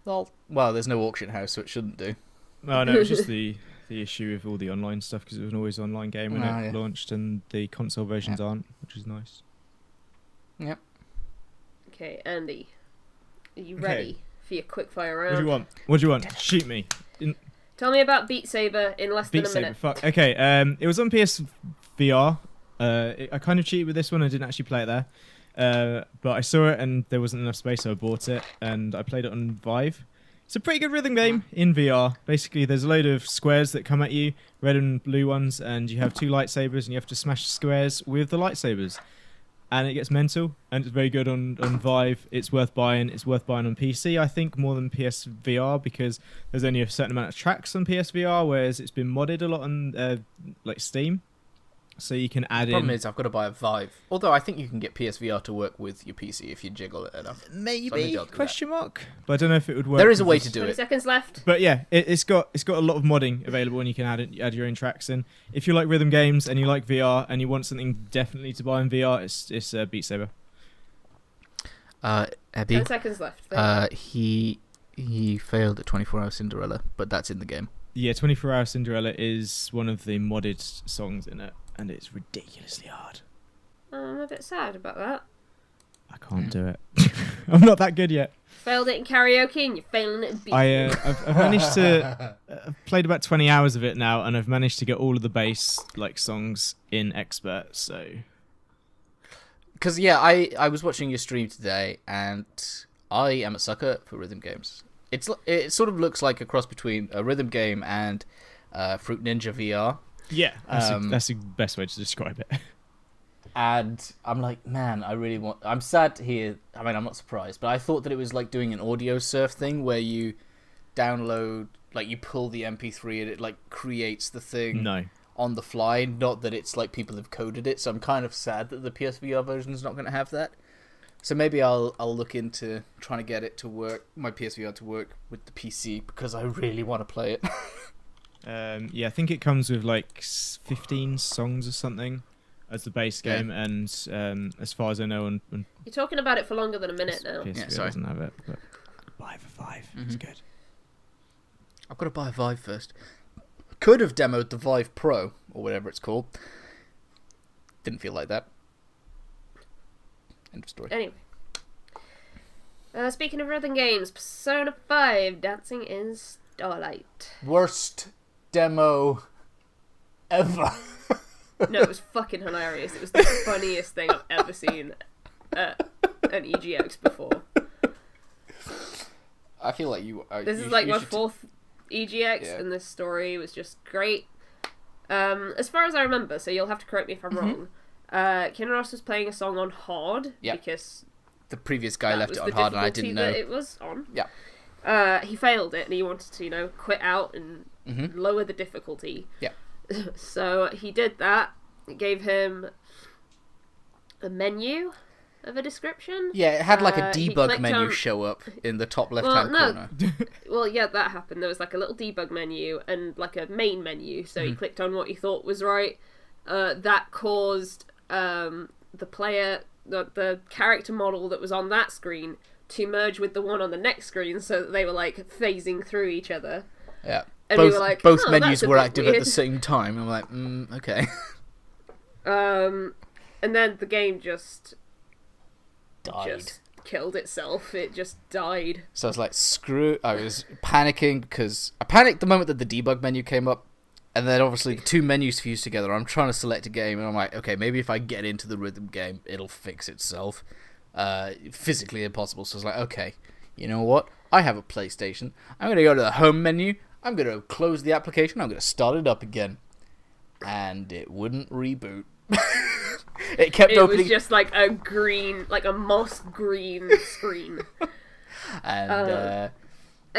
Well, there's no auction house, so it shouldn't do. No, it's just the issue with all the online stuff, because it was an always online game when it launched, and the console versions aren't, which is nice. Yep. Okay, Andy, are you ready for your quickfire round? What do you want? Shoot me. Tell me about Beat Saber in less than a minute. Fuck. Okay. It was on PSVR. I kind of cheated with this one. I didn't actually play it there, but I saw it and there wasn't enough space, so I bought it and I played it on Vive. It's a pretty good rhythm game in VR. Basically, there's a load of squares that come at you, red and blue ones, and you have two lightsabers, and you have to smash squares with the lightsabers. And it gets mental, and it's very good on Vive. It's worth buying. It's worth buying on PC, I think, more than PSVR, because there's only a certain amount of tracks on PSVR, whereas it's been modded a lot on like Steam. So you can add in... The problem is I've got to buy a Vive. Although I think you can get PSVR to work with your PC if you jiggle it enough. Maybe, question mark? But I don't know if it would work. There is a way to do 20 it. seconds left. But yeah, it's got a lot of modding available, and you can add your own tracks in. If you like rhythm games and you like VR and you want something definitely to buy in VR, it's Beat Saber. Abby, 10 seconds left. He failed at 24-Hour Cinderella, but that's in the game. Yeah, 24-Hour Cinderella is one of the modded songs in it, and it's ridiculously hard. I'm a bit sad about that. I can't do it. I'm not that good yet. Failed it in karaoke and you're failing it in beat. I've managed to... I've played about 20 hours of it now, and I've managed to get all of the bass songs in Expert, so... Because, yeah, I was watching your stream today, and I am a sucker for rhythm games. It sort of looks like a cross between a rhythm game and Fruit Ninja VR. Yeah, that's the best way to describe it. And I'm like, man, I really want... I'm sad to hear... I mean, I'm not surprised, but I thought that it was like doing an audio surf thing where you download... Like, you pull the MP3 and it, like, creates the thing on the fly. Not that it's like people have coded it, so I'm kind of sad that the PSVR version is not going to have that. So maybe I'll look into trying to get it to work, my PSVR to work with the PC, because I really want to play it. Yeah, I think it comes with like 15 songs or something as the base game, and as far as I know, on You're talking about it for longer than a minute now. PSVR doesn't have it, but buy it for 5. It's good. I've got to buy a Vive first. Could have demoed the Vive Pro, or whatever it's called. Didn't feel like that. End of story. Anyway. Speaking of rhythm games, Persona 5, Dancing in Starlight. Worst demo ever. No, it was fucking hilarious. It was the funniest thing I've ever seen at an EGX before. I feel like This is like my fourth EGX, and this story was just great. As far as I remember, so you'll have to correct me if I'm wrong. Kintodd was playing a song on hard because the previous guy left it on hard, and I didn't know it was on. Yeah. He failed it, and he wanted to, quit out and lower the difficulty. Yeah. So he did that. It gave him a menu of a description. Yeah, it had like a debug menu show up in the top left-hand corner. Well, yeah, that happened. There was like a little debug menu and like a main menu. So he clicked on what he thought was right. That caused the player, the character model that was on that screen to merge with the one on the next screen, so that they were like phasing through each other. Yeah. And both, we were like, both menus were active weird. at the same time. I'm like, okay. And then the game just killed itself. It just died. So I was like, screw. I was panicking because I panicked the moment that the debug menu came up, and then obviously the two menus fused together. I'm trying to select a game, and I'm like, okay, maybe if I get into the rhythm game, it'll fix itself. Physically impossible. So I was like, okay, you know what? I have a PlayStation. I'm gonna go to the home menu. I'm going to close the application, I'm going to start it up again. And it wouldn't reboot. It kept opening. It was just like a green, like a moss green screen. And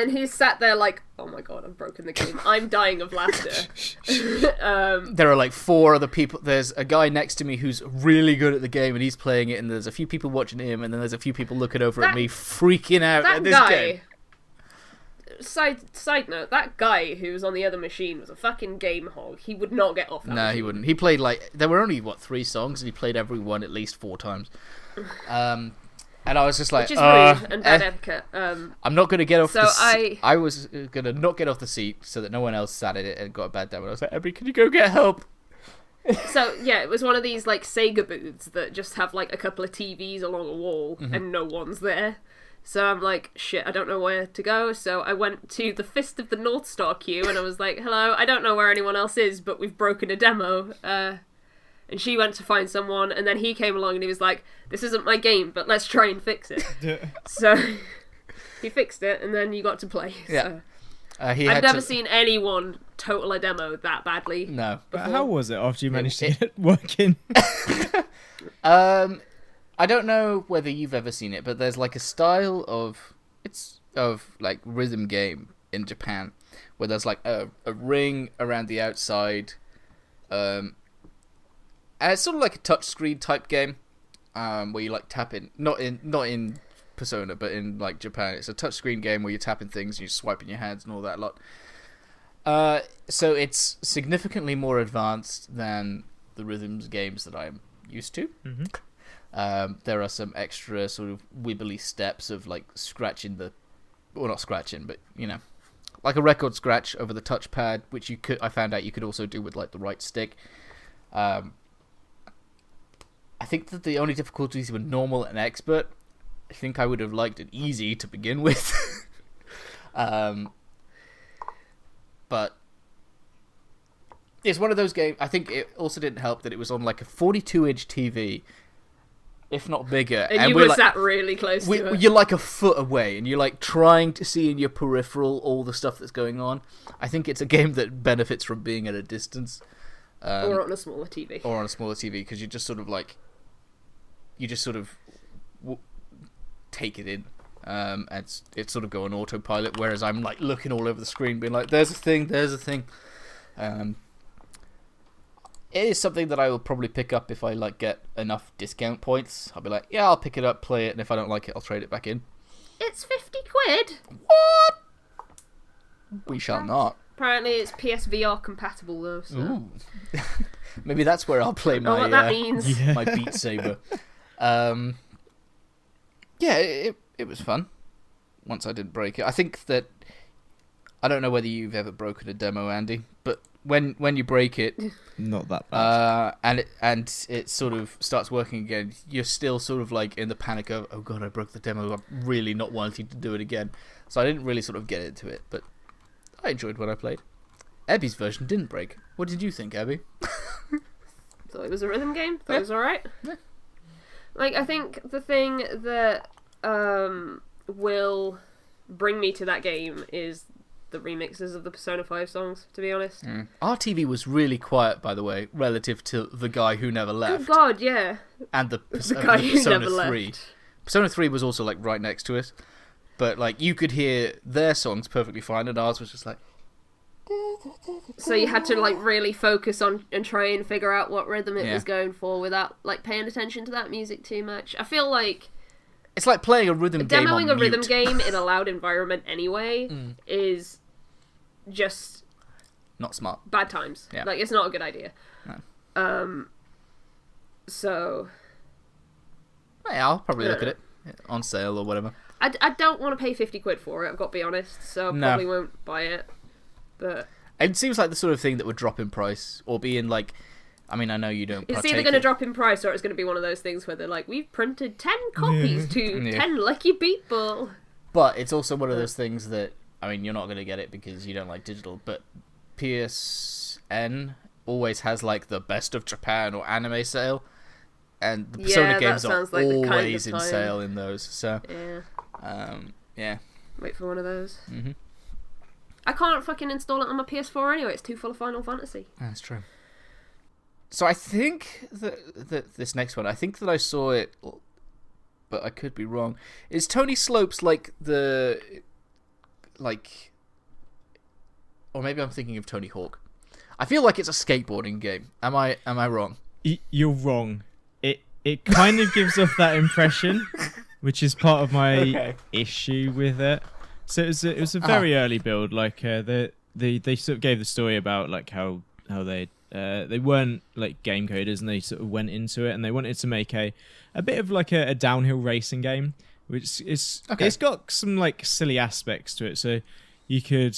he sat there like, oh my god, I've broken the game. I'm dying of laughter. There are like 4 other people. There's a guy next to me who's really good at the game, and he's playing it, and there's a few people watching him, and then there's a few people looking over at me, freaking out at this game. Side note, that guy who was on the other machine was a fucking game hog. He would not get off that machine. He wouldn't. He played there were only 3 songs, and he played every one at least 4 times. And I was just like, which is rude and bad etiquette. I'm not going to get off the seat. I was going to not get off the seat so that no one else sat in it and got a bad damage. I was like, Ebby, can you go get help? So, yeah, it was one of these, Sega booths that just have, a couple of TVs along a wall and no one's there. So I'm like, shit, I don't know where to go. So I went to the Fist of the North Star queue, and I was like, hello, I don't know where anyone else is, but we've broken a demo. And she went to find someone, and then he came along, and he was like, this isn't my game, but let's try and fix it. So he fixed it, and then you got to play. Yeah. So. I've never seen anyone total a demo that badly. No. But how was it after you managed to get it working? I don't know whether you've ever seen it, but there's a style of rhythm game in Japan where there's a ring around the outside, and it's sort of like a touchscreen type game, where you tap in, not in Persona, but in Japan, it's a touchscreen game where you're tapping things and you're swiping your hands and all that lot. So it's significantly more advanced than the rhythms games that I'm used to. Mm-hmm. There are some extra sort of wibbly steps of scratching not scratching, but like a record scratch over the touchpad, which I found out you could also do with the right stick. I think that the only difficulties were normal and expert. I think I would have liked it easy to begin with. But it's one of those games. I think it also didn't help that it was on a 42-inch TV, if not bigger. And you were sat really close to it. You're a foot away, and you're trying to see in your peripheral all the stuff that's going on. I think it's a game that benefits from being at a distance. Or on a smaller TV. Or on a smaller TV, because you just sort of take it in. And it's sort of go on autopilot, whereas I'm looking all over the screen, being there's a thing. It is something that I will probably pick up if I get enough discount points. I'll be like, yeah, I'll pick it up, play it, and if I don't like it, I'll trade it back in. It's 50 quid. What? We shall not. Apparently, it's PSVR compatible though. So. Ooh. Maybe that's where I'll play my what that means. My Beat Saber. Yeah, it was fun. Once I didn't break it, I think that I don't know whether you've ever broken a demo, Andy, but when you break it, not that bad, and it sort of starts working again, you're still sort of in the panic of, oh god, I broke the demo, I'm really not wanting to do it again. So I didn't really sort of get into it, but I enjoyed what I played. Ebby's version didn't break. What did you think, Abby? Thought it was a rhythm game. Thought it was alright. Yeah. Like, I think the thing that will bring me to that game is the remixes of the Persona 5 songs, to be honest. RTV was really quiet, by the way, relative to The Guy Who Never Left. Good God, yeah. And the Guy Who Persona Never 3. Left. Persona 3 was also, like, right next to it. But, like, you could hear their songs perfectly fine, and ours was just like... So you had to, like, really focus on and try and figure out what rhythm it was going for without, like, paying attention to that music too much. I feel like... It's like playing a rhythm game on demoing a rhythm mute. game in a loud environment anyway is just... Not smart. Bad times. Yeah. Like, it's not a good idea. No. So... Yeah, I'll probably look at it on sale or whatever. I don't want to pay 50 quid for it, I've got to be honest, so I probably won't buy it. But it seems like the sort of thing that would drop in price or be in, like, I mean, I know you don't it's either going to drop in price or it's going to be one of those things where they're like, we've printed 10 copies to 10 lucky people. But it's also one of those things that, I mean, you're not going to get it because you don't like digital, but PSN always has, like, the best of Japan or anime sale, and the Persona games are like always the in sale in those, so... Yeah. Wait for one of those. I can't fucking install it on my PS4 anyway, it's too full of Final Fantasy. That's true. So I think that this next one, I think that I saw it, but I could be wrong. Is Tony Slopes like the... like... Or maybe I'm thinking of Tony Hawk. I feel like it's a skateboarding game. Am I wrong? You're wrong. It kind of gives off that impression, which is part of my issue with it. So it was a very early build. Like they sort of gave the story about like how they weren't like game coders and they sort of went into it and they wanted to make a bit of like a downhill racing game, which is it's got some like silly aspects to it. So you could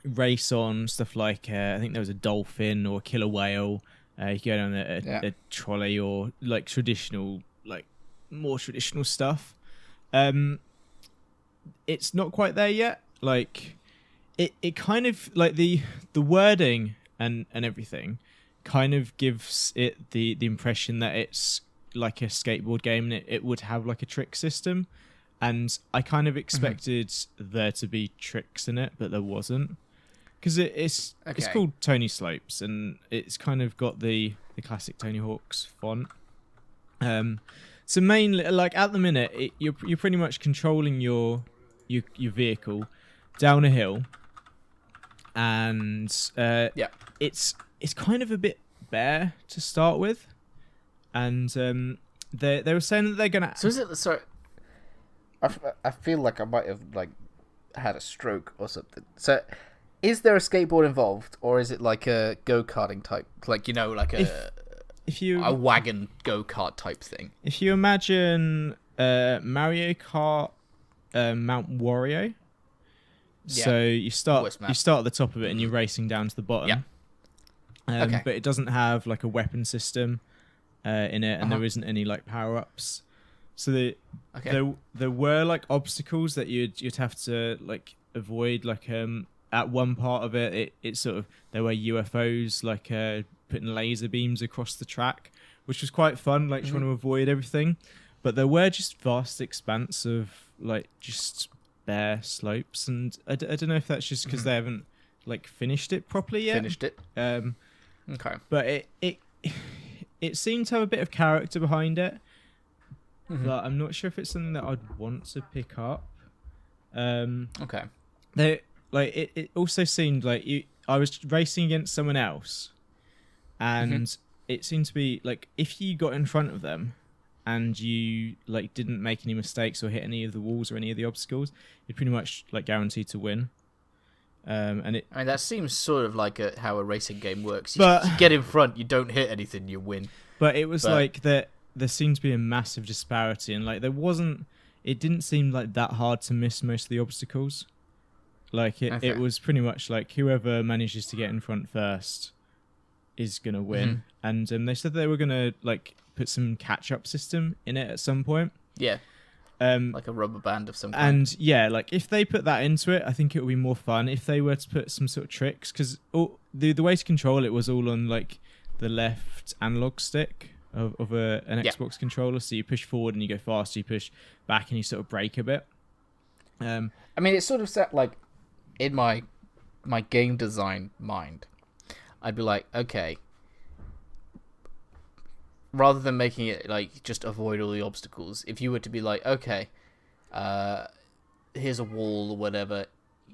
race on stuff like I think there was a dolphin or a killer whale. You could go down a trolley or like traditional, like more traditional stuff. It's not quite there yet. Like it kind of like the wording and everything kind of gives it the impression that it's like a skateboard game and it would have like a trick system. And I kind of expected there to be tricks in it, but there wasn't. Because it's called Tony Slopes, and it's kind of got the classic Tony Hawk's font. So mainly, like at the minute, you're pretty much controlling your vehicle down a hill, and it's kind of a bit bare to start with, and they were saying that they're gonna. So is it? Sorry, I feel like I might have like had a stroke or something. So. Is there a skateboard involved, or is it like a go-karting type, like, you know, like a wagon go-kart type thing? If you imagine Mario Kart Mount Wario, so you start at the top of it and you're racing down to the bottom. But it doesn't have like a weapon system in it, and there isn't any like power-ups. So there were like obstacles that you'd have to like avoid, like at one part of it sort of there were UFOs like putting laser beams across the track, which was quite fun, like trying to avoid everything. But there were just vast expanse of like just bare slopes, and I don't know if that's just because they haven't like finished it properly yet. But it seemed to have a bit of character behind it, but I'm not sure if it's something that I'd want to pick up. It also seemed like I was racing against someone else, and it seemed to be like if you got in front of them and you like didn't make any mistakes or hit any of the walls or any of the obstacles, you're pretty much like guaranteed to win. I mean that seems sort of like how a racing game works. You get in front, you don't hit anything, you win. But it was like that. There seemed to be a massive disparity, and like it didn't seem like that hard to miss most of the obstacles. Like it was pretty much like whoever manages to get in front first is gonna win. And they said they were gonna like put some catch-up system in it at some point. Yeah. Like a rubber band of some kind. And yeah, like if they put that into it, I think it would be more fun if they were to put some sort of tricks, because the way to control it was all on like the left analog stick of an Xbox controller. So you push forward and you go faster, you push back and you sort of brake a bit. I mean, it's sort of set like in my game design mind. I'd be like, okay, rather than making it like just avoid all the obstacles, if you were to be like, okay, here's a wall or whatever,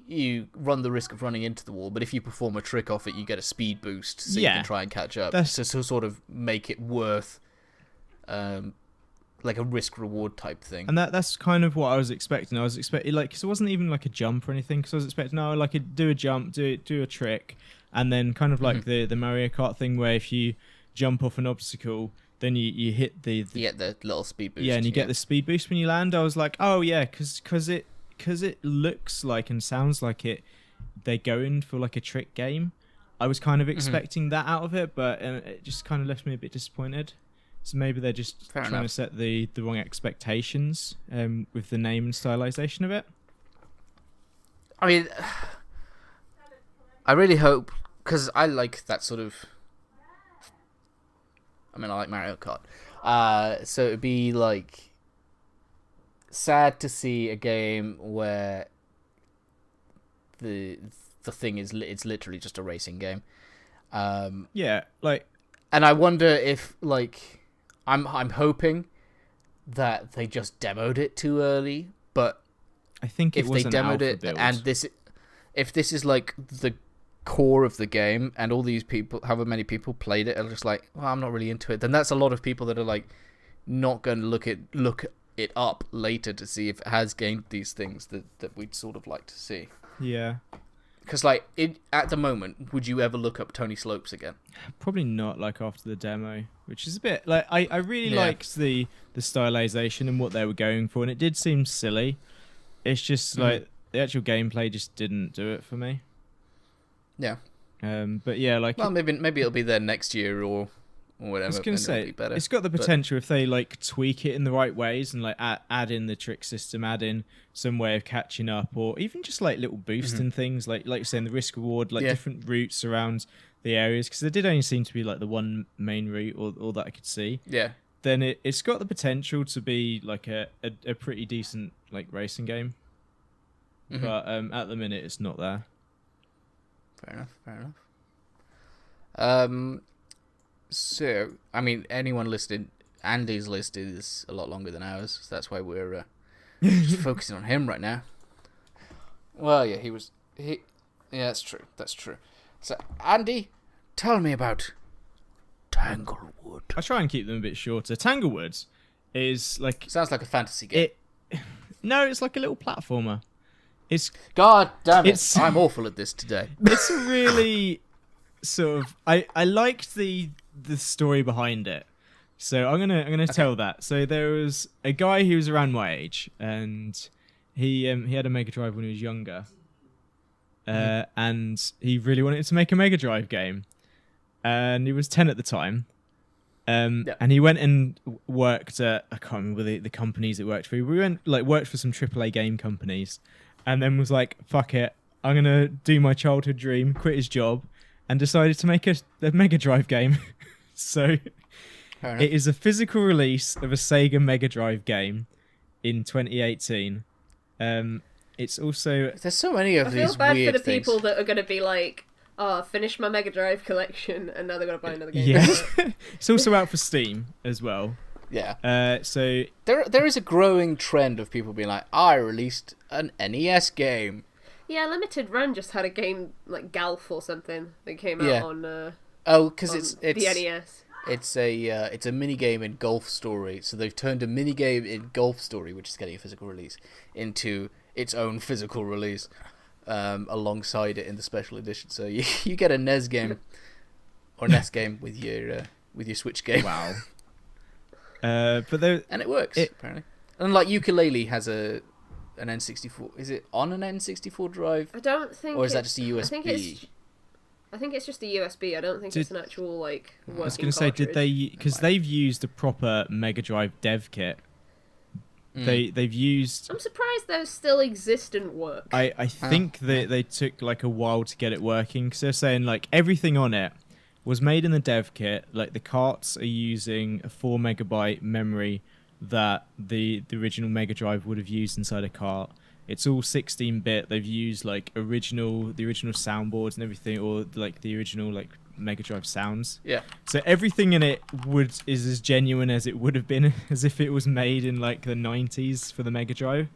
you run the risk of running into the wall, but if you perform a trick off it, you get a speed boost, so you can try and catch up. So to sort of make it worth, like a risk-reward type thing. And that's kind of what I was expecting. I was expecting, like, because it wasn't even like a jump or anything, because I was expecting, no, like, do a jump, do a trick, and then kind of like the Mario Kart thing where if you jump off an obstacle, then you hit the you get the little speed boost. Yeah, and you get the speed boost when you land. I was like, oh yeah, because it looks like and sounds like they're going for like a trick game. I was kind of expecting that out of it, but it just kind of left me a bit disappointed. So maybe they're just trying to set the wrong expectations with the name and stylization of it. I mean, I really hope, because I like that sort of... I mean, I like Mario Kart. So it'd be like sad to see a game where the thing is it's literally just a racing game. Yeah, like, and I wonder if like I'm hoping that they just demoed it too early, but I think if they demoed it build. And if this is like the core of the game and all these people, however many people played it, are just like, well, I'm not really into it, then that's a lot of people that are like not going to look it up later to see if it has gained these things that we'd sort of like to see. Yeah. Because like at the moment, would you ever look up Tony Slopes again? Probably not, like after the demo, which is a bit like I really liked the stylization and what they were going for, and it did seem silly. It's just like the actual gameplay just didn't do it for me. Yeah. But yeah, like, well, maybe it'll be there next year or whatever. I was gonna say be better. It's got the potential if they like tweak it in the right ways and like add in the trick system, add in some way of catching up, or even just like little boosts and things like you're saying, the risk reward, like different routes around the areas, because there did only seem to be like the one main route or that I could see. Yeah. Then it's got the potential to be like a pretty decent like racing game. But at the minute it's not there. Fair enough. So, I mean, anyone listed, Andy's list is a lot longer than ours, so that's why we're just focusing on him right now. Well, yeah, yeah, that's true. So, Andy, tell me about Tanglewood. I try and keep them a bit shorter. Tanglewood is like... Sounds like a fantasy game. No, it's like a little platformer. God damn it! I'm awful at this today. It's really sort of... I liked the story behind it, so I'm gonna tell that. So there was a guy who was around my age, and he had a Mega Drive when he was younger, and he really wanted to make a Mega Drive game, and he was 10 at the time. And he went and worked at, I can't remember the companies it worked for. We worked for some AAA game companies, and then was like, fuck it, I'm going to do my childhood dream, quit his job, and decided to make a Mega Drive game. So it is a physical release of a Sega Mega Drive game in 2018. It's also... There's so many of these weird things. I feel bad for the people that are going to be like, finish my Mega Drive collection, and now they're going to buy another game. Yeah. It's also out for Steam as well. Yeah. So there is a growing trend of people being like, I released an NES game. Yeah, Limited Run just had a game like Golf or something that came out on. Because it's the NES. It's a mini game in Golf Story. So they've turned a mini game in Golf Story, which is getting a physical release, into its own physical release, alongside it in the special edition. So you get a NES game or NES game with your Switch game. Wow. But and it works apparently. And like Ukulele has an N64. Is it on an N64 drive? I don't think. Or is that just a USB? I think it's just a USB. I don't think it's an actual like working I was going to say, did they? Because they've used a proper Mega Drive dev kit they've used. I'm surprised those still exist and work. I think they took like a while to get it working, because they're saying like everything on it was made in the dev kit. Like the carts are using a 4 megabyte memory that the original Mega Drive would have used inside a cart. It's all 16-bit. They've used like the original soundboards and everything, or like the original like Mega Drive sounds. Yeah. So everything in it is as genuine as it would have been as if it was made in like the 90s for the Mega Drive.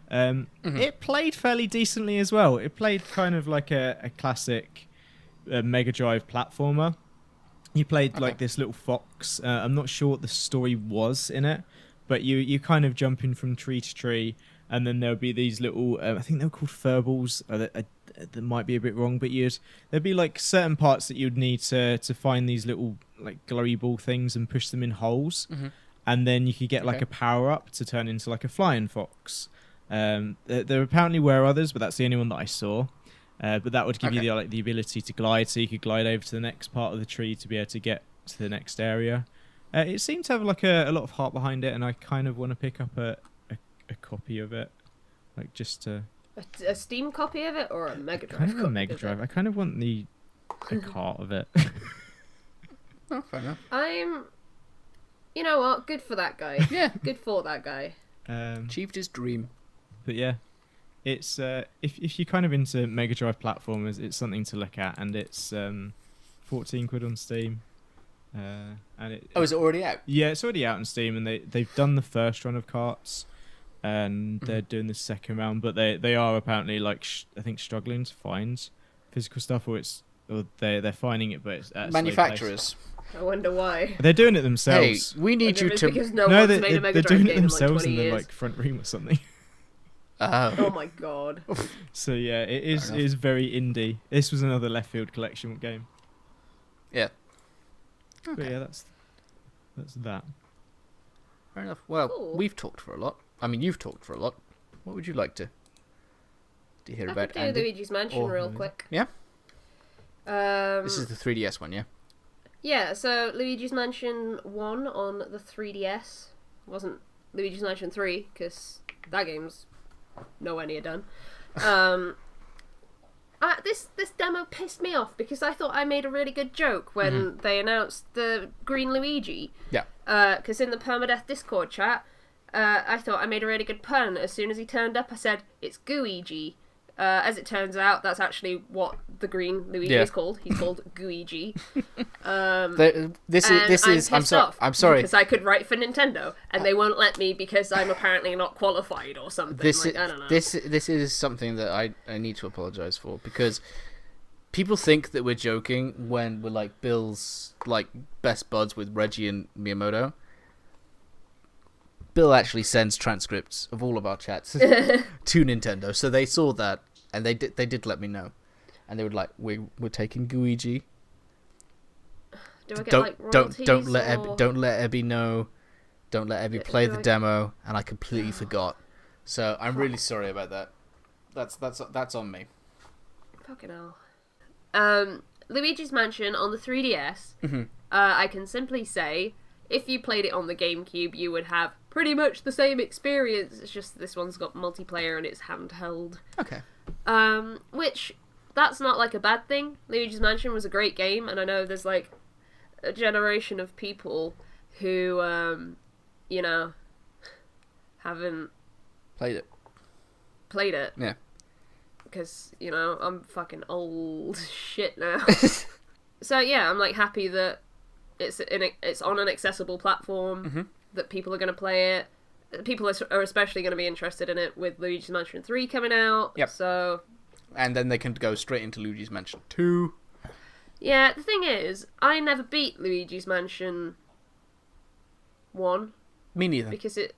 It played fairly decently as well. It played kind of like a classic Mega Drive platformer. You played like this little fox. I'm not sure what the story was in it, but you kind of jumping from tree to tree. And then there'll be these little, I think they were called furballs. That might be a bit wrong, but there'd be like certain parts that you'd need to find these little like glowy ball things and push them in holes. And then you could get like a power up to turn into like a flying fox. There apparently were others, but that's the only one that I saw. But that would give you the ability to glide, so you could glide over to the next part of the tree to be able to get to the next area. It seemed to have like a lot of heart behind it, and I kind of want to pick up a copy of it, like just to a Steam copy of it or a Mega Drive. Kind of a Mega Drive. I kind of want a cart of it. Oh, fair enough. You know what? Good for that guy. Yeah, good for that guy. Achieved his dream. But yeah, it's if you're kind of into Mega Drive platformers, it's something to look at, and it's 14 quid on Steam. And is it already out? Yeah, it's already out on Steam, and they've done the first run of carts. And they're doing the second round, but they are apparently like I think struggling to find physical stuff, or they're finding it, but it's at manufacturers. I wonder why. They're doing it themselves. Hey, we need you to. Because no one's made a Mega they're Drive doing game it themselves in in like 20 the years. like front room or something. Oh my god. So yeah, it is very indie. This was another left field collection game. Yeah. Okay. But yeah, that's that. Fair enough. Well, cool. We've talked for a lot. I mean, you've talked for a lot. What would you like to hear about? I could do Luigi's Mansion real quick. Yeah. This is the 3DS one, yeah. Yeah. So Luigi's Mansion 1 on the 3DS wasn't Luigi's Mansion 3 because that game's nowhere near done. This demo pissed me off because I thought I made a really good joke when they announced the Green Luigi. Yeah. Because in the Permadeath Discord chat, I thought I made a really good pun. As soon as he turned up, I said, it's Gooigi. As it turns out, that's actually what the Green Luigi is called. He's called Gooigi. I'm sorry. Because I could write for Nintendo, and they won't let me because I'm apparently not qualified or something. I don't know. This is something that I need to apologise for, because people think that we're joking when we're like Bill's like best buds with Reggie and Miyamoto. Bill actually sends transcripts of all of our chats to Nintendo, so they saw that and they did let me know, and they were like, "We're taking Gooigi. Do I get like royalties? Don't let Ebby know. Don't let Ebby play the demo." And I completely forgot, so I'm really sorry about that. That's on me. Fucking hell. Luigi's Mansion on the 3DS. I can simply say, if you played it on the GameCube, you would have pretty much the same experience. It's just this one's got multiplayer and it's handheld. Okay. Which, that's not like a bad thing. Luigi's Mansion was a great game, and I know there's like a generation of people who, haven't played it. Yeah. Because, I'm fucking old shit now. So yeah, I'm like happy that it's on an accessible platform, that people are going to play it. People are especially going to be interested in it with Luigi's Mansion 3 coming out. Yep. So, and then they can go straight into Luigi's Mansion 2. Yeah, the thing is, I never beat Luigi's Mansion 1. Me neither. Because it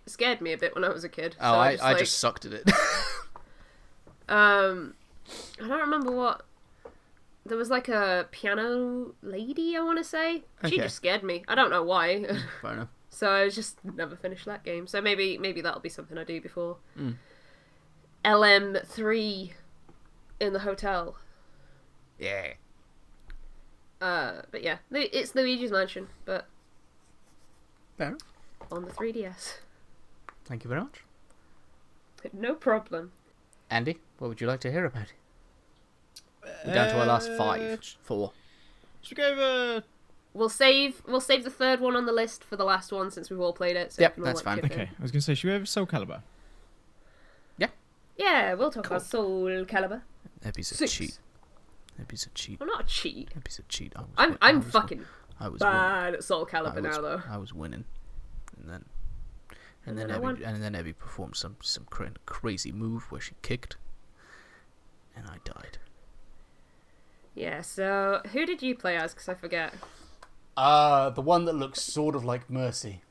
scared me a bit when I was a kid. Oh, so I just sucked at it. I don't remember what... There was like a piano lady, I want to say. She just scared me. I don't know why. Fair enough. So I just never finished that game. So maybe that'll be something I do before. LM3 in the hotel. Yeah. But yeah, it's Luigi's Mansion, but Fair. on the 3DS. Thank you very much. No problem. Andy, what would you like to hear about? We're down to our last 4. Should we go over... We'll save the third one on the list for the last one since we've all played it. So Yep, we can all, that's fine. Okay, I was going to say, should we go over Soul Calibur? Yeah, we'll talk about Soul Calibur. That'd be a 6. cheat. That'd be a cheat. I'm not a cheat. That'd be a cheat. I'm fucking I was bad at Soul Calibur now, though. I was winning, and And then then Abby performed some crazy move where she kicked, and I died. Yeah. So who did you play as? Because I forget. The one that looks sort of like Mercy.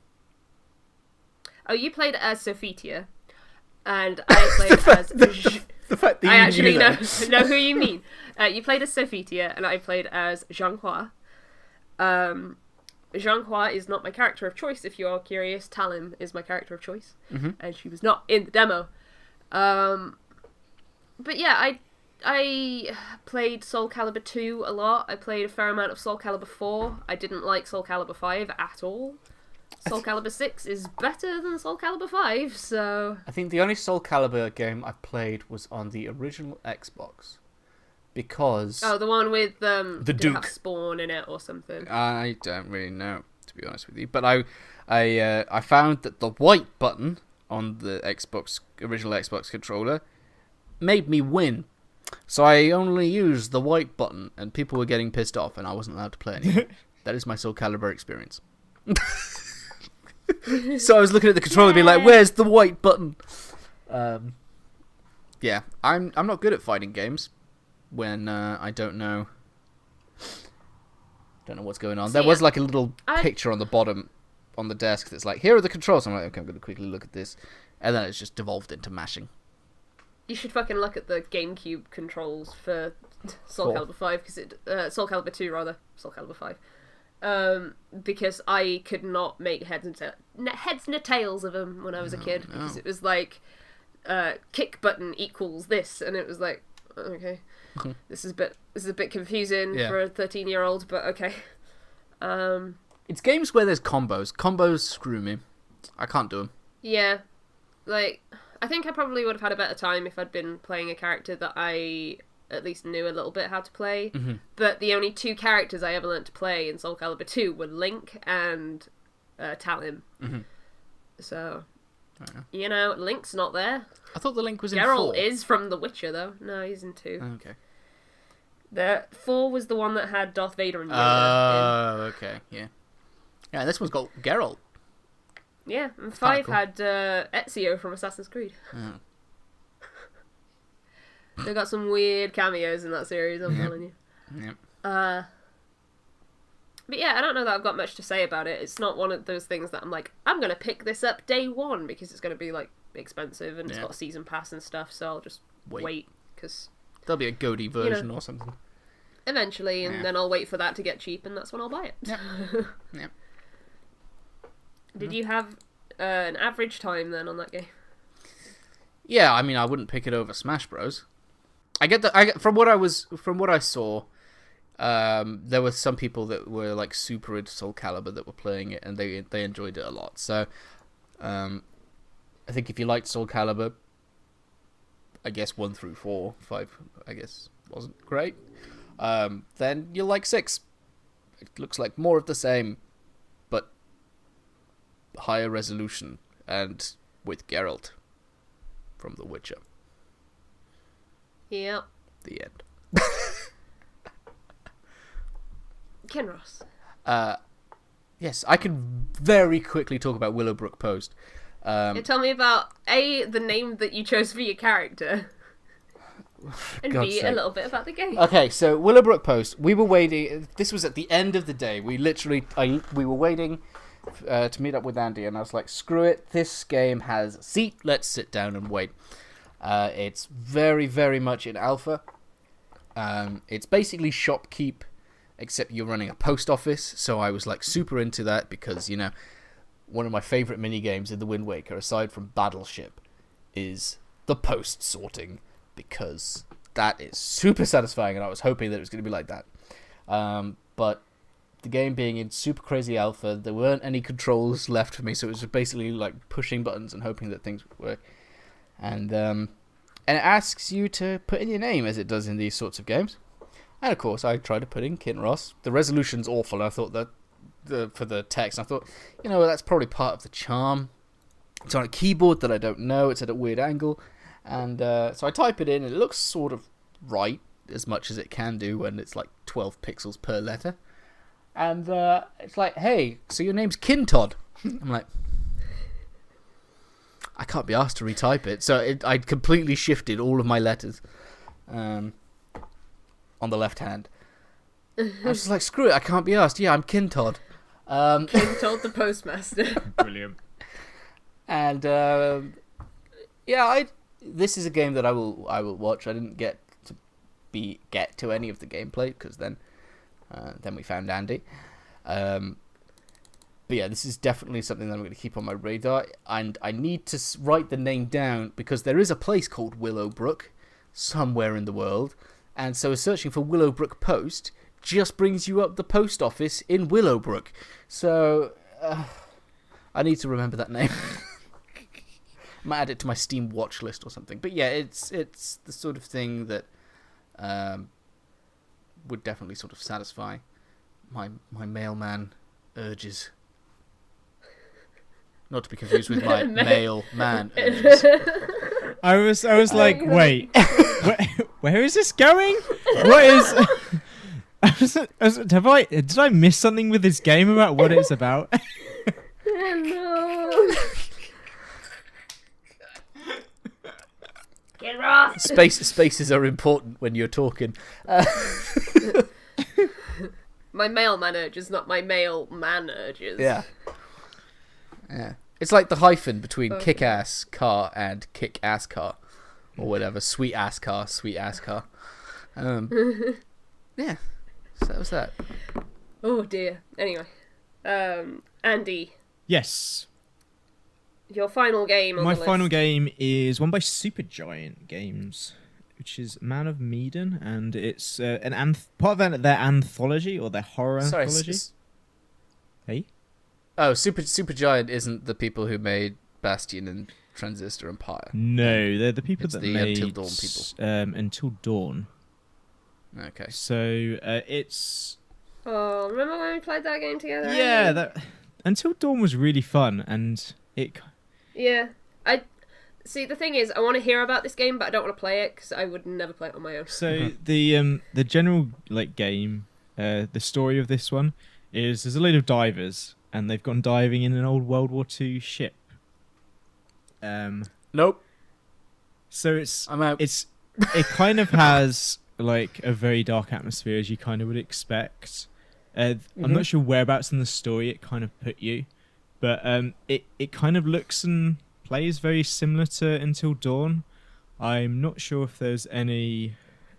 Oh, you played as Sophitia, and I played as. The fact that I you actually knew that. know who you mean. You played as Sophitia, and I played as Zhanghua. Zhanghua is not my character of choice, if you are curious. Talim is my character of choice, and she was not in the demo. But yeah, I played Soul Calibur 2 a lot. I played a fair amount of Soul Calibur 4. I didn't like Soul Calibur 5 at all. Soul Calibur 6 is better than Soul Calibur 5, so... I think the only Soul Calibur game I played was on the original Xbox. Because... Oh, the one with the Duke. Spawn in it or something. I don't really know, to be honest with you. But I found that the white button on the original Xbox controller made me win. So I only used the white button, and people were getting pissed off, and I wasn't allowed to play anymore. That is my Soul Calibur experience. So I was looking at the controller being like, where's the white button? Yeah, I'm not good at fighting games when I don't know what's going on. There was like a little picture on the bottom on the desk that's like, here are the controls. I'm like, okay, I'm going to quickly look at this. And then it's just devolved into mashing. You should fucking look at the GameCube controls for Soul Calibur 5, because Soul Calibur 2 rather, Soul Calibur 5. Because I could not make heads and tails of them when I was a kid, because it was like kick button equals this, and it was like, okay, this is a bit confusing for a 13-year-old, but okay. It's games where there's combos. Combos screw me. I can't do them. Yeah, like I think I probably would have had a better time if I'd been playing a character that I at least knew a little bit how to play. But the only 2 characters I ever learned to play in Soul Calibur 2 were Link and Talim. So, you know, Link's not there. I thought the Link was in Geralt 4. is from The Witcher, though. No, he's in 2. Okay. The 4 was the one that had Darth Vader and Yoda Oh, okay, yeah. Yeah, this one's got Geralt. Yeah, and 5 had Ezio from Assassin's Creed. Oh. They got some weird cameos in that series, I'm telling you. Yep. But yeah, I don't know that I've got much to say about it. It's not one of those things that I'm like, I'm going to pick this up day one because it's going to be like expensive and it's got a season pass and stuff, so I'll just wait because there'll be a Goaty version or something. Eventually, and then I'll wait for that to get cheap and that's when I'll buy it. Yep. Yep. Did you have an average time then on that game? Yeah, I mean, I wouldn't pick it over Smash Bros. From what I saw, there were some people that were like super into Soul Calibur that were playing it, and they enjoyed it a lot. So, I think if you liked Soul Calibur, I guess 1 through 4, 5, I guess wasn't great. Then you'll like 6. It looks like more of the same, but higher resolution and with Geralt from The Witcher. Yep. The end. Kinross. Yes, I can very quickly talk about Willowbrook Post. Tell me about A, the name that you chose for your character, and B, a little bit about the game. Okay, so Willowbrook Post, we were waiting. This was at the end of the day. We were waiting to meet up with Andy, and I was like, screw it, this game has a seat, let's sit down and wait. It's very, very much in alpha. It's basically shopkeep, except you're running a post office, so I was like super into that because, you know, one of my favourite mini-games in the Wind Waker, aside from Battleship, is the post sorting, because that is super satisfying, and I was hoping that it was going to be like that. But the game being in super crazy alpha, there weren't any controls left for me, so it was basically like pushing buttons and hoping that things would work. And it asks you to put in your name, as it does in these sorts of games. And of course, I tried to put in Kint Ross. The resolution's awful. I thought that for the text, I thought, that's probably part of the charm. It's on a keyboard that I don't know. It's at a weird angle, and so I type it in, and it looks sort of right, as much as it can do when it's like 12 pixels per letter. And it's like, hey, so your name's Kintodd. I'm like, I can't be asked to retype it. So I completely shifted all of my letters on the left hand. I was just like, screw it, I can't be asked. Yeah, I'm Kintodd. Kintodd the postmaster. Brilliant. And this is a game that I will watch. I didn't get to any of the gameplay because then we found Andy. But yeah, this is definitely something that I'm going to keep on my radar, and I need to write the name down because there is a place called Willowbrook somewhere in the world, and so searching for Willowbrook Post just brings you up the post office in Willowbrook. So I need to remember that name. I might add it to my Steam watch list or something. But yeah, it's the sort of thing that would definitely sort of satisfy my mailman urges. Not to be confused with my mailman urges. I was like, wait, where is this going? What is? Did I miss something with this game about what it's about? No. Get Ross. Spaces are important when you're talking. My mailman urges, not my mailman urges. Yeah. It's like the hyphen between kick-ass car and kick-ass car. Or whatever. Sweet-ass car, sweet-ass car. Yeah. So that was that. Oh, dear. Anyway. Andy. Yes. Your final game on My the list. final game is one by Supergiant Games, which is Man of Medan, and it's part of their anthology, or their horror anthology. Hey? Oh, Supergiant isn't the people who made Bastion and Transistor Empire. No, they're the people that made Until Dawn people. Until Dawn. Okay. So it's... Oh, remember when we played that game together? Yeah, Until Dawn was really fun, and it... Yeah. See, the thing is, I want to hear about this game, but I don't want to play it, because I would never play it on my own. So the general game, the story of this one is there's a load of divers, and they've gone diving in an old World War II ship. Nope. So I'm out. It kind of has like a very dark atmosphere, as you kind of would expect. I'm not sure whereabouts in the story it kind of put you, but it kind of looks and plays very similar to Until Dawn. I'm not sure if there's any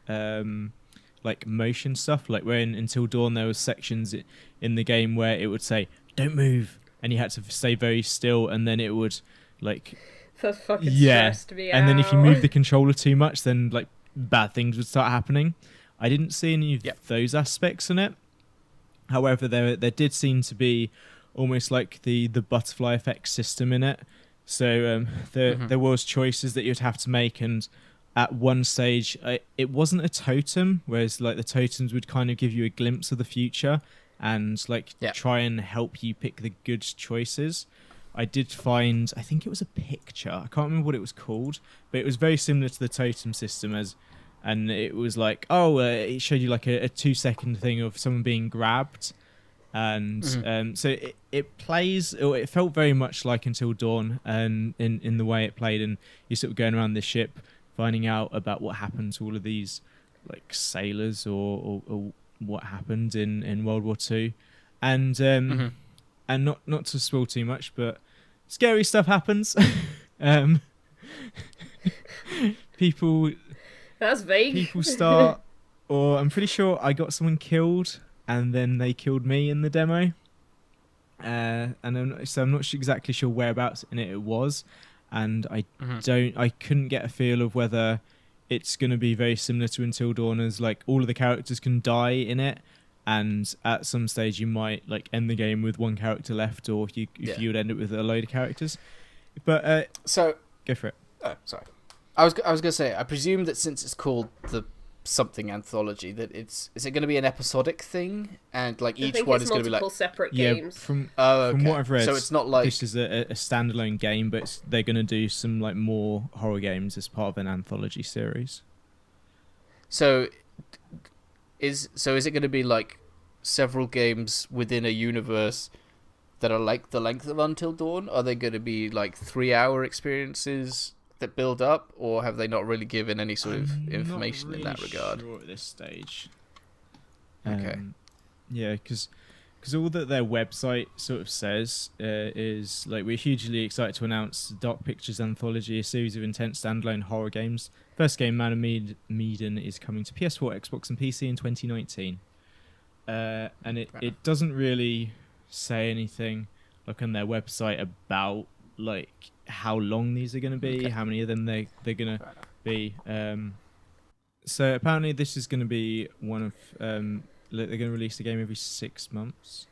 like motion stuff, like where in Until Dawn there was sections in the game where it would say don't move, and you had to stay very still, and then it would like That's fucking stressed me out. And then if you move the controller too much, then like bad things would start happening. I didn't see any of those aspects in it. However, there did seem to be almost like the butterfly effect system in it. So there was choices that you'd have to make, and at one stage it wasn't a totem, whereas like the totems would kind of give you a glimpse of the future and like try and help you pick the good choices. I did find, I think it was a picture, I can't remember what it was called, but it was very similar to the totem system, and it was like, it showed you like a 2-second thing of someone being grabbed, and so it plays, or it felt very much like Until Dawn, and in the way it played, and you're sort of going around the ship finding out about what happened to all of these like sailors or what happened in World War II, and and not to spoil too much, but scary stuff happens. People. That's vague. People start, or I'm pretty sure I got someone killed, and then they killed me in the demo. And I'm not exactly sure whereabouts in it was, and I couldn't get a feel of whether it's going to be very similar to Until Dawn, as like all of the characters can die in it, and at some stage you might like end the game with one character left, or you would end it with a load of characters. But so go for it. Oh, sorry. I was gonna say, I presume that since it's called the something anthology, that is it going to be an episodic thing, and like each one is going to be like separate games. From what I've read, so it's not like this is a standalone game, but they're going to do some like more horror games as part of an anthology series. So is it going to be like several games within a universe that are like the length of Until Dawn? Are they going to be like 3-hour experiences that build up, or have they not really given any sort of information in that regard? Sure at this stage. Okay. Yeah, because all that their website sort of says is like, we're hugely excited to announce Dark Pictures Anthology, a series of intense standalone horror games. First game, Man of Medan, is coming to PS4, Xbox, and PC in 2019. And it doesn't really say anything like on their website about like how long these are going to be, how many of them they're going to be. So apparently this is going to be one of they're going to release the game every 6 months.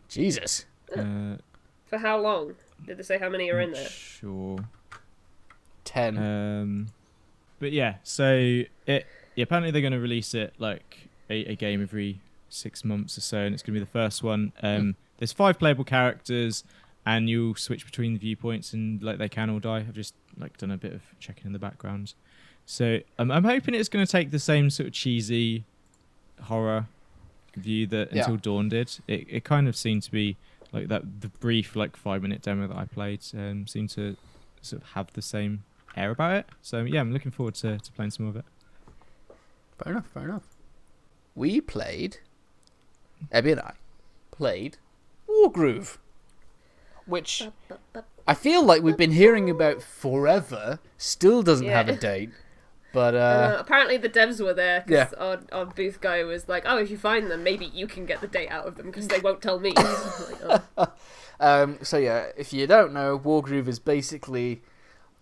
Jesus. For how long? Did they say how many are in there? Sure. 10. But yeah, so apparently they're going to release it like a game every 6 months or so, and it's going to be the first one. There's 5 playable characters, and you'll switch between the viewpoints, and like they can all die. I've just like done a bit of checking in the background. So I'm hoping it's going to take the same sort of cheesy horror view that Until Dawn did. It kind of seemed to be like that. The brief like 5-minute demo that I played seemed to sort of have the same air about it. So yeah, I'm looking forward to playing some of it. Fair enough. Abby and I played Wargroove, which I feel like we've been hearing about forever. Still doesn't have a date. But apparently the devs were there, because our booth guy was like, oh, if you find them, maybe you can get the date out of them, because they won't tell me. Like, oh. So yeah, if you don't know, Wargroove is basically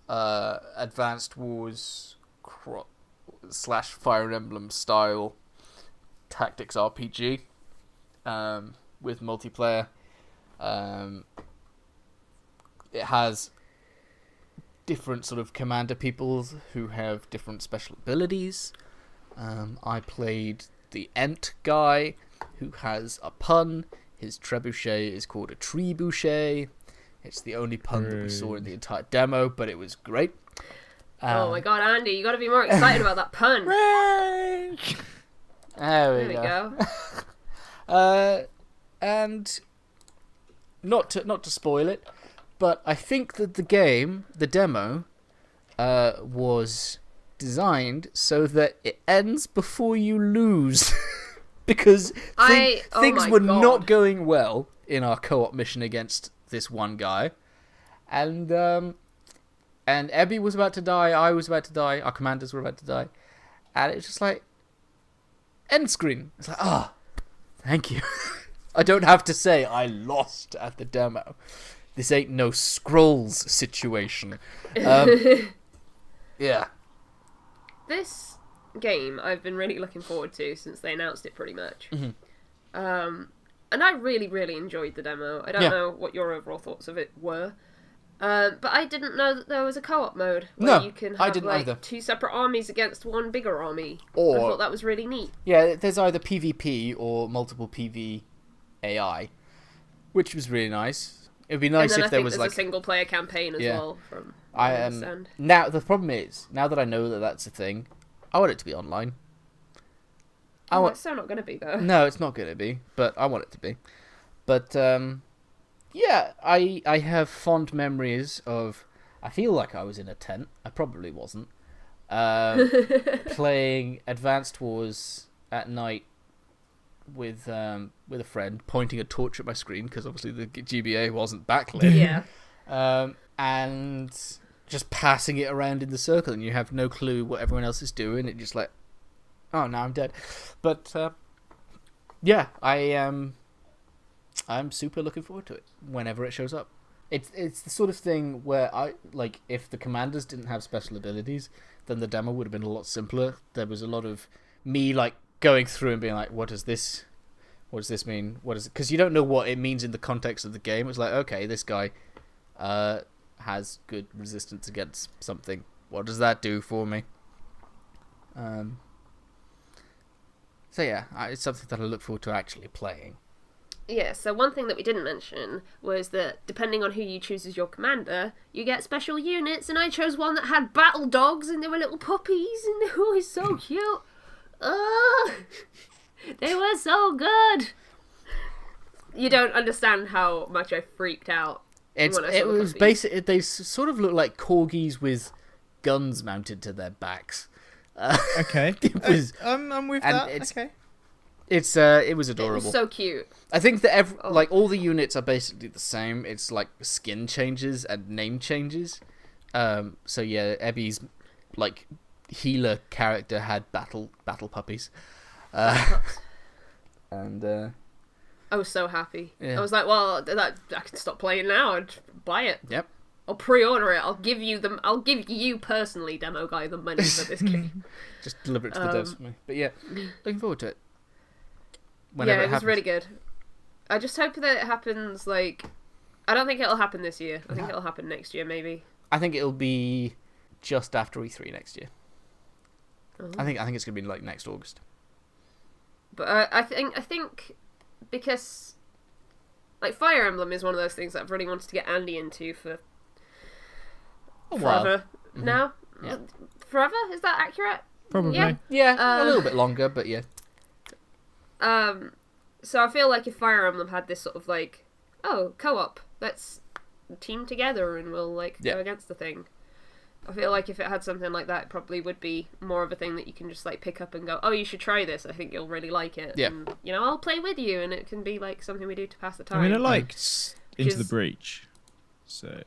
Advanced Wars / Fire Emblem style tactics RPG with multiplayer. It has different sort of commander peoples who have different special abilities. I played the Ent guy, who has a pun. His trebuchet is called a trebuchet. It's the only pun that we saw in the entire demo, but it was great. Oh my god, Andy, you got to be more excited about that pun. There we go. And not to spoil it, but I think that the demo, was designed so that it ends before you lose, because things were not going well in our co-op mission against this one guy, and Abby was about to die, I was about to die, our commanders were about to die, and it's just like end screen. It's like, thank you. I don't have to say I lost at the demo. This ain't no Scrolls situation. Yeah. This game I've been really looking forward to since they announced it, pretty much. Mm-hmm. And I really, really enjoyed the demo. I don't know what your overall thoughts of it were. But I didn't know that there was a co-op mode where you can have either 2 separate armies against one bigger army. I thought that was really neat. Yeah, there's either PvP or multiple PvAI, which was really nice. It would be nice if there was like a single player campaign as well. From I understand. Now the problem is, now that I know that that's a thing, I want it to be online. It's still not going to be though. No, it's not going to be, but I want it to be. But yeah, I have fond memories of. I feel like I was in a tent. I probably wasn't. Playing Advanced Wars at night with a friend, pointing a torch at my screen because obviously the GBA wasn't backlit. Yeah. And just passing it around in the circle, and you have no clue what everyone else is doing. It's just like, oh, now I'm dead. But yeah, I'm super looking forward to it whenever it shows up. It's the sort of thing where I like, if the commanders didn't have special abilities, then the demo would have been a lot simpler. There was a lot of me like going through and being like, what does this mean? What is it? Because you don't know what it means in the context of the game. It's like, okay, this guy has good resistance against something. What does that do for me? So yeah, it's something that I look forward to actually playing. Yeah, so one thing that we didn't mention was that depending on who you choose as your commander, you get special units, and I chose one that had battle dogs, and they were little puppies, and they were always so cute. They were so good. You don't understand how much I freaked out. It was basically, they sort of look like corgis with guns mounted to their backs. Okay, I'm with that. Okay. It was adorable. It was so cute. I think that all the units are basically the same. It's like skin changes and name changes. So yeah, Ebby's like healer character had battle puppies, and I was so happy. Yeah. I was like, well, I can stop playing now and buy it. Yep. I'll pre-order it. I'll give you personally, demo guy, the money for this game. Just deliver it to the devs for me. But yeah, looking forward to it. Yeah, it was really good. I just hope that it happens, like... I don't think it'll happen this year. I think it'll happen next year, maybe. I think it'll be just after E3 next year. Oh. I think it's going to be like next August. But I think because... Like, Fire Emblem is one of those things that I've really wanted to get Andy into for... forever now. Yeah. Forever? Is that accurate? Probably. Yeah, a little bit longer, but yeah. So I feel like if Fire Emblem had this sort of like, oh, co-op, let's team together and we'll like go against the thing. I feel like if it had something like that, it probably would be more of a thing that you can just like pick up and go, oh, you should try this. I think you'll really like it. Yeah. And, I'll play with you, and it can be like something we do to pass the time. I mean, I liked Into the Breach, so.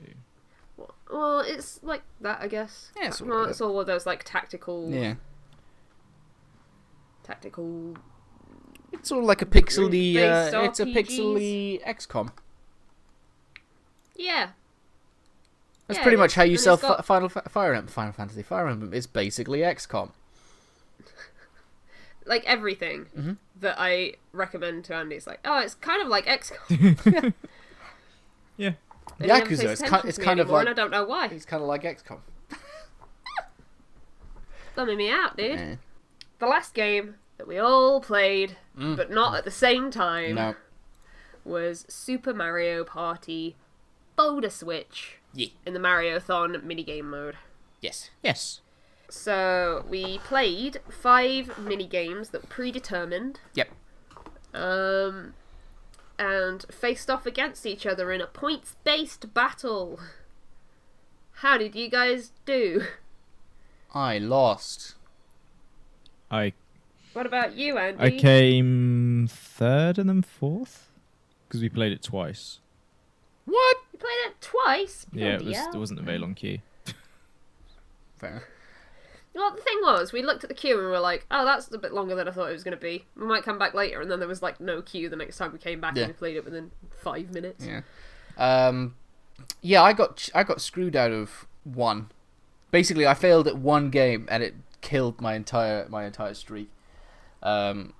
Well, it's like that, I guess. Yeah, it's all of those like tactical. Yeah. Tactical. It's all like a pixely. Based it's a RPGs. pixely XCOM. Yeah. That's pretty much how you sell got... Final Fantasy. Fire Emblem is basically XCOM. Like everything that I recommend to Andy is like, oh, it's kind of like XCOM. Yeah. Yakuza, it's kind of like... And I don't know why. It's kind of like XCOM. Bumming me out, dude. Yeah. The last game that we all played, but not at the same time, was Super Mario Party Boulder Switch in the Mario-thon minigame mode. Yes. So we played 5 minigames that were predetermined. Yep. And faced off against each other in a points-based battle. How did you guys do? I lost. What about you, Andy? I came 3rd and then 4th because we played it twice. What? You played it twice? Yeah, it wasn't a very long queue. Fair. Well, the thing was, we looked at the queue and we were like, oh, that's a bit longer than I thought it was going to be. We might come back later, and then there was like no queue the next time we came back and we played it within 5 minutes. Yeah. I got screwed out of one. Basically, I failed at one game and it killed my entire streak. I'm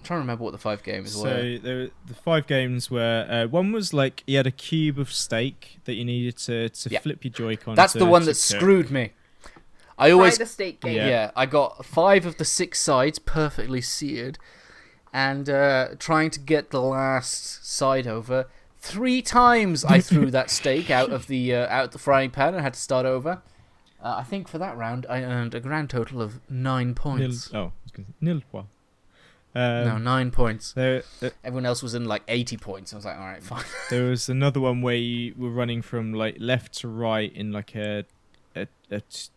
trying to remember what the 5 games were. So the 5 games were one was like you had a cube of steak that you needed to flip your Joy-Con. That's the one that screwed me. I always the steak game. Yeah, I got 5 of the 6 sides perfectly seared, and trying to get the last side over 3 times. I threw that steak out of the frying pan and had to start over. I think for that round I earned a grand total of 9 points. Nil point. No, 9 points. Everyone else was in like 80 points. I was like, all right, fine. There was another one where you were running from like left to right in like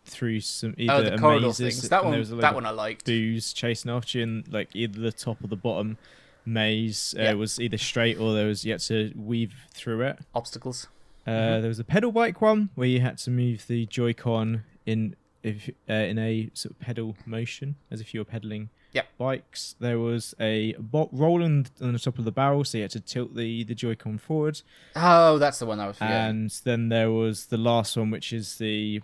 through some either the corridor mazes. things. That one I liked. Boos chasing after you, and like either the top or the bottom maze was either straight or you had to weave through it. Obstacles. There was a pedal bike one where you had to move the Joy-Con in a sort of pedal motion as if you were pedaling bikes. There was a roll on the top of the barrel, so you had to tilt the Joy-Con forward. Oh, that's the one I was forgetting. And then there was the last one, which is the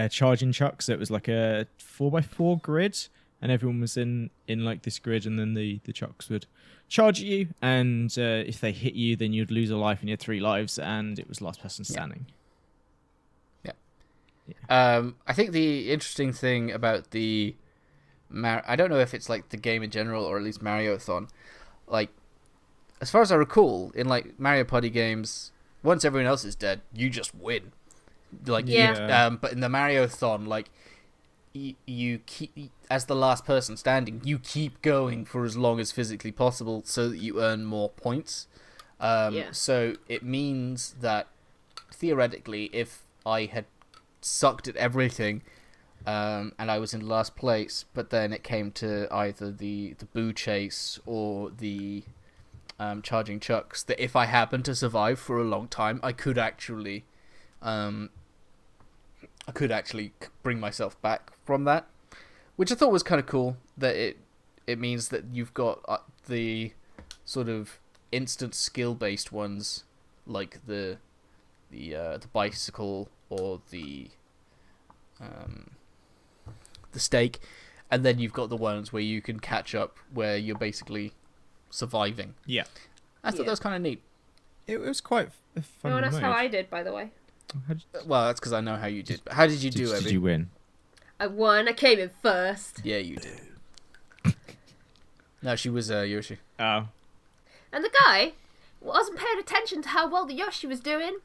charging chuck. So it was like a 4x4 grid and everyone was in like this grid, and then the chucks would charge at you, and if they hit you, then you'd lose a life, and you had 3 lives, and it was last person standing. Yeah. I think the interesting thing about the I don't know if it's like the game in general or at least Mario-thon, like as far as I recall, in like Mario Party games, once everyone else is dead, you just win. Like but in the Mario-thon, like you keep, as the last person standing, you keep going for as long as physically possible so that you earn more points. So it means that theoretically, if I had sucked at everything and I was in last place, but then it came to either the boo chase or the charging chucks, that if I happened to survive for a long time, I could actually bring myself back from that, which I thought was kind of cool. That it means that you've got the sort of instant skill based ones, like the bicycle or the stake, and then you've got the ones where you can catch up, where you're basically surviving. Yeah, I thought that was kind of neat. It was quite a fun. No, that's how I did, by the way. Well, that's because I know how you did. But how did you do, Abby? Did you win? I won. I came in first. Yeah, you did. No, she was Yoshi. Oh. And the guy wasn't paying attention to how well the Yoshi was doing,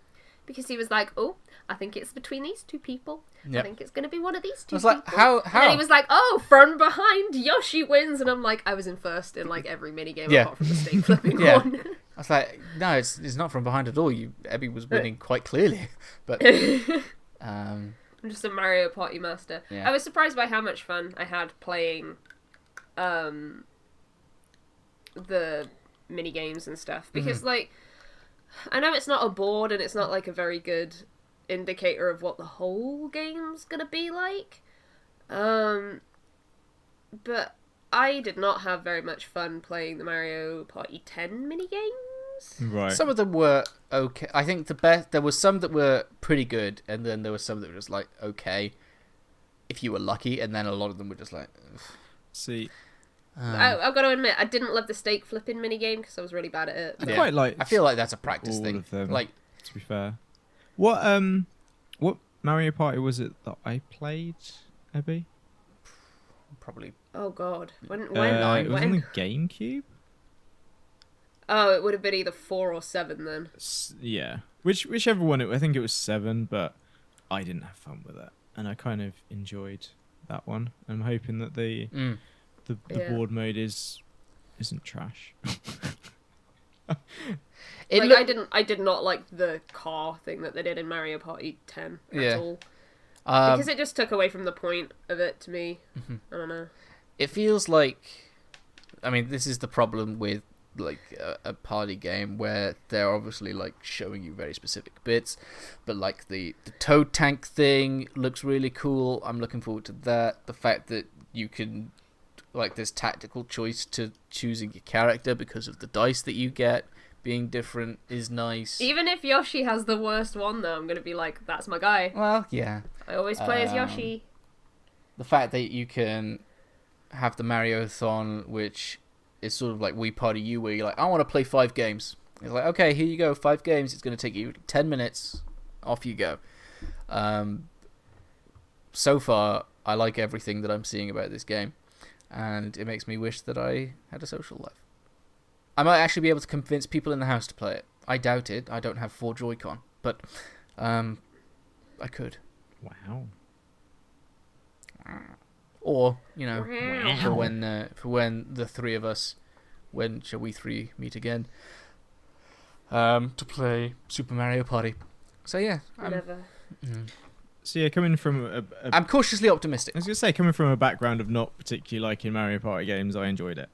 because he was like, "Oh, I think it's between these 2 people. Yep. I think it's going to be one of these 2 people." I was like, how? And then he was like, "Oh, from behind, Yoshi wins." And I'm like, I was in first in like every minigame apart from the stake flipping one. I was like, no, it's not from behind at all. Abby was winning quite clearly. But I'm just a Mario Party master. Yeah. I was surprised by how much fun I had playing the mini games and stuff, because like I know it's not a board and it's not like a very good indicator of what the whole game's gonna be like, but I did not have very much fun playing the Mario Party 10 mini games. Right. Some of them were okay. I think there was some that were pretty good, and then there were some that were just like okay, if you were lucky, and then a lot of them were just like. Ugh. See. I've got to admit, I didn't love the stake flipping minigame because I was really bad at it. I quite like. I feel like that's a practice thing. Of them, like, to be fair, what Mario Party was it that I played, Abby? Probably. Oh God, when it was on the GameCube. Oh, it would have been either 4 or 7 then. Yeah, whichever one. I think it was 7, but I didn't have fun with it, and I kind of enjoyed that one. I'm hoping that the board mode isn't trash. I did not like the car thing that they did in Mario Party 10 at all. Because it just took away from the point of it to me. I don't know. It feels like, I mean, this is the problem with like a party game where they're obviously like showing you very specific bits, but like the toad tank thing looks really cool. I'm looking forward to that. The fact that you can, like, there's tactical choice to choosing your character because of the dice that you get being different is nice. Even if Yoshi has the worst one, though, I'm going to be like, that's my guy. Well, yeah. I always play as Yoshi. The fact that you can have the Mario-thon, which is sort of like Wii Party U, where you're like, I want to play 5 games. It's like, okay, here you go, 5 games. It's going to take you 10 minutes. Off you go. So far, I like everything that I'm seeing about this game. And it makes me wish that I had a social life. I might actually be able to convince people in the house to play it. I doubt it. I don't have 4 Joy-Con. But I could. Wow. Or, you know, for when the 3 of us, when shall we 3 meet again, to play Super Mario Party. So yeah. Never. So yeah, coming from I'm cautiously optimistic. I was going to say, coming from a background of not particularly liking Mario Party games, I enjoyed it.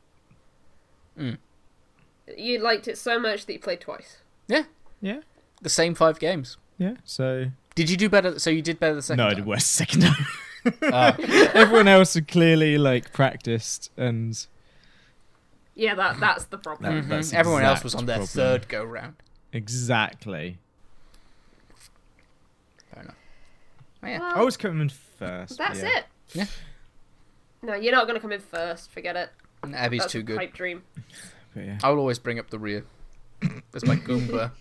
You liked it so much that you played twice. Yeah. Yeah. The same 5 games. Yeah, so... Did you do better? So you did better the second time? No, I did worse the second time. Everyone else had clearly, like, practiced and... Yeah, that's the problem. That's everyone else was on their third go-round. Exactly. Fair enough. Oh, yeah. Well, I was coming first. That's it. Yeah. No, you're not going to come in first. Forget it. Abby's That's too a good. pipe dream. But yeah, I will always bring up the rear. That's my Goomba.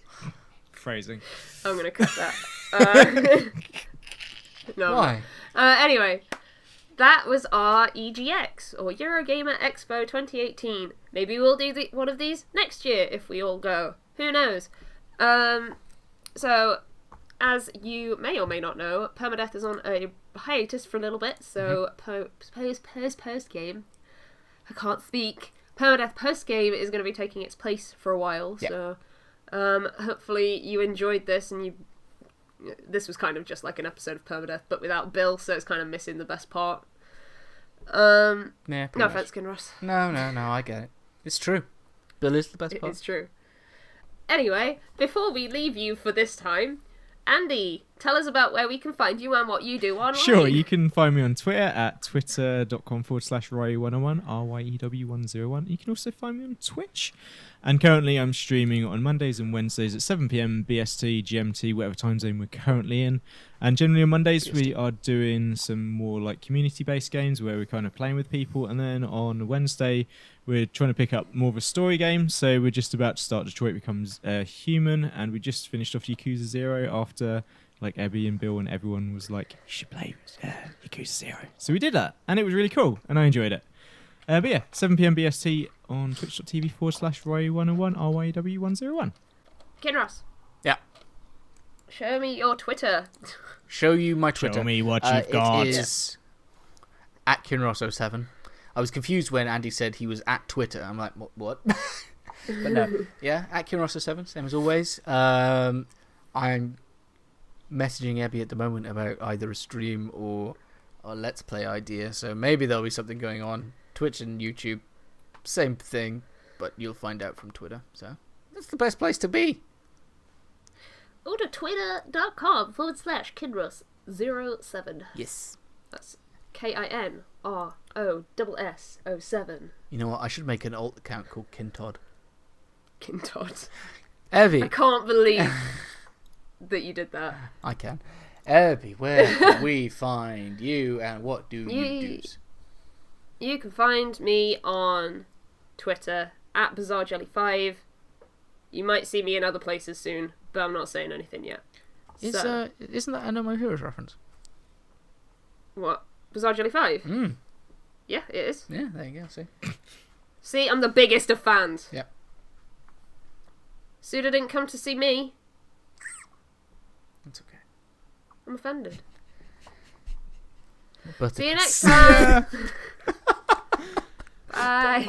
phrasing. I'm going to cut that. No. Why? Anyway, that was our EGX, or Eurogamer Expo 2018. Maybe we'll do one of these next year if we all go. Who knows? So, as you may or may not know, Permadeath is on a hiatus for a little bit, so post-game, I can't speak. Permadeath Postgame is going to be taking its place for a while, so hopefully you enjoyed this, and this was kind of just like an episode of Permadeath, but without Bill, so it's kind of missing the best part. Yeah, no offense, Kinross. No, I get it. It's true. Bill is the best part. It's true. Anyway, before we leave you for this time, Andy, tell us about where we can find you and what you do online. Sure, you can find me on Twitter at twitter.com/Ryu101, RYEW101. You can also find me on Twitch. And currently I'm streaming on Mondays and Wednesdays at 7 PM BST, GMT, whatever time zone we're currently in. And generally on Mondays we are doing some more like community-based games where we're kind of playing with people. And then on Wednesday we're trying to pick up more of a story game. So we're just about to start Detroit Becomes Human. And we just finished off Yakuza 0 after like Abby and Bill and everyone was like, you should play Yakuza 0. So we did that and it was really cool and I enjoyed it. But yeah, 7 PM BST on twitch.tv/Ryu101, RYW101. Kinross. Yeah. Show me your Twitter. Show you my Twitter. Show me what you've got. It is at Kinross07. I was confused when Andy said he was at Twitter. I'm like, what? But no. Yeah, at Kinross07, same as always. I'm messaging Abby at the moment about either a stream or a Let's Play idea. So maybe there'll be something going on. Twitch and YouTube, same thing, but you'll find out from Twitter. So that's the best place to be. Go to twitter.com/Kinross07. Yes. That's KINROSS07. You know what? I should make an alt account called Kintodd. Kintodd. Evie. I can't believe that you did that. I can. Evie, where can we find you and what do you do? You can find me on Twitter at BizarreJelly5. You might see me in other places soon, but I'm not saying anything yet. Isn't that a No More Heroes reference? What? BizarreJelly5? Mm. Yeah, it is. Yeah, there you go. See? See, I'm the biggest of fans. Yep. Suda didn't come to see me. That's okay. I'm offended. But see you next time. Bye.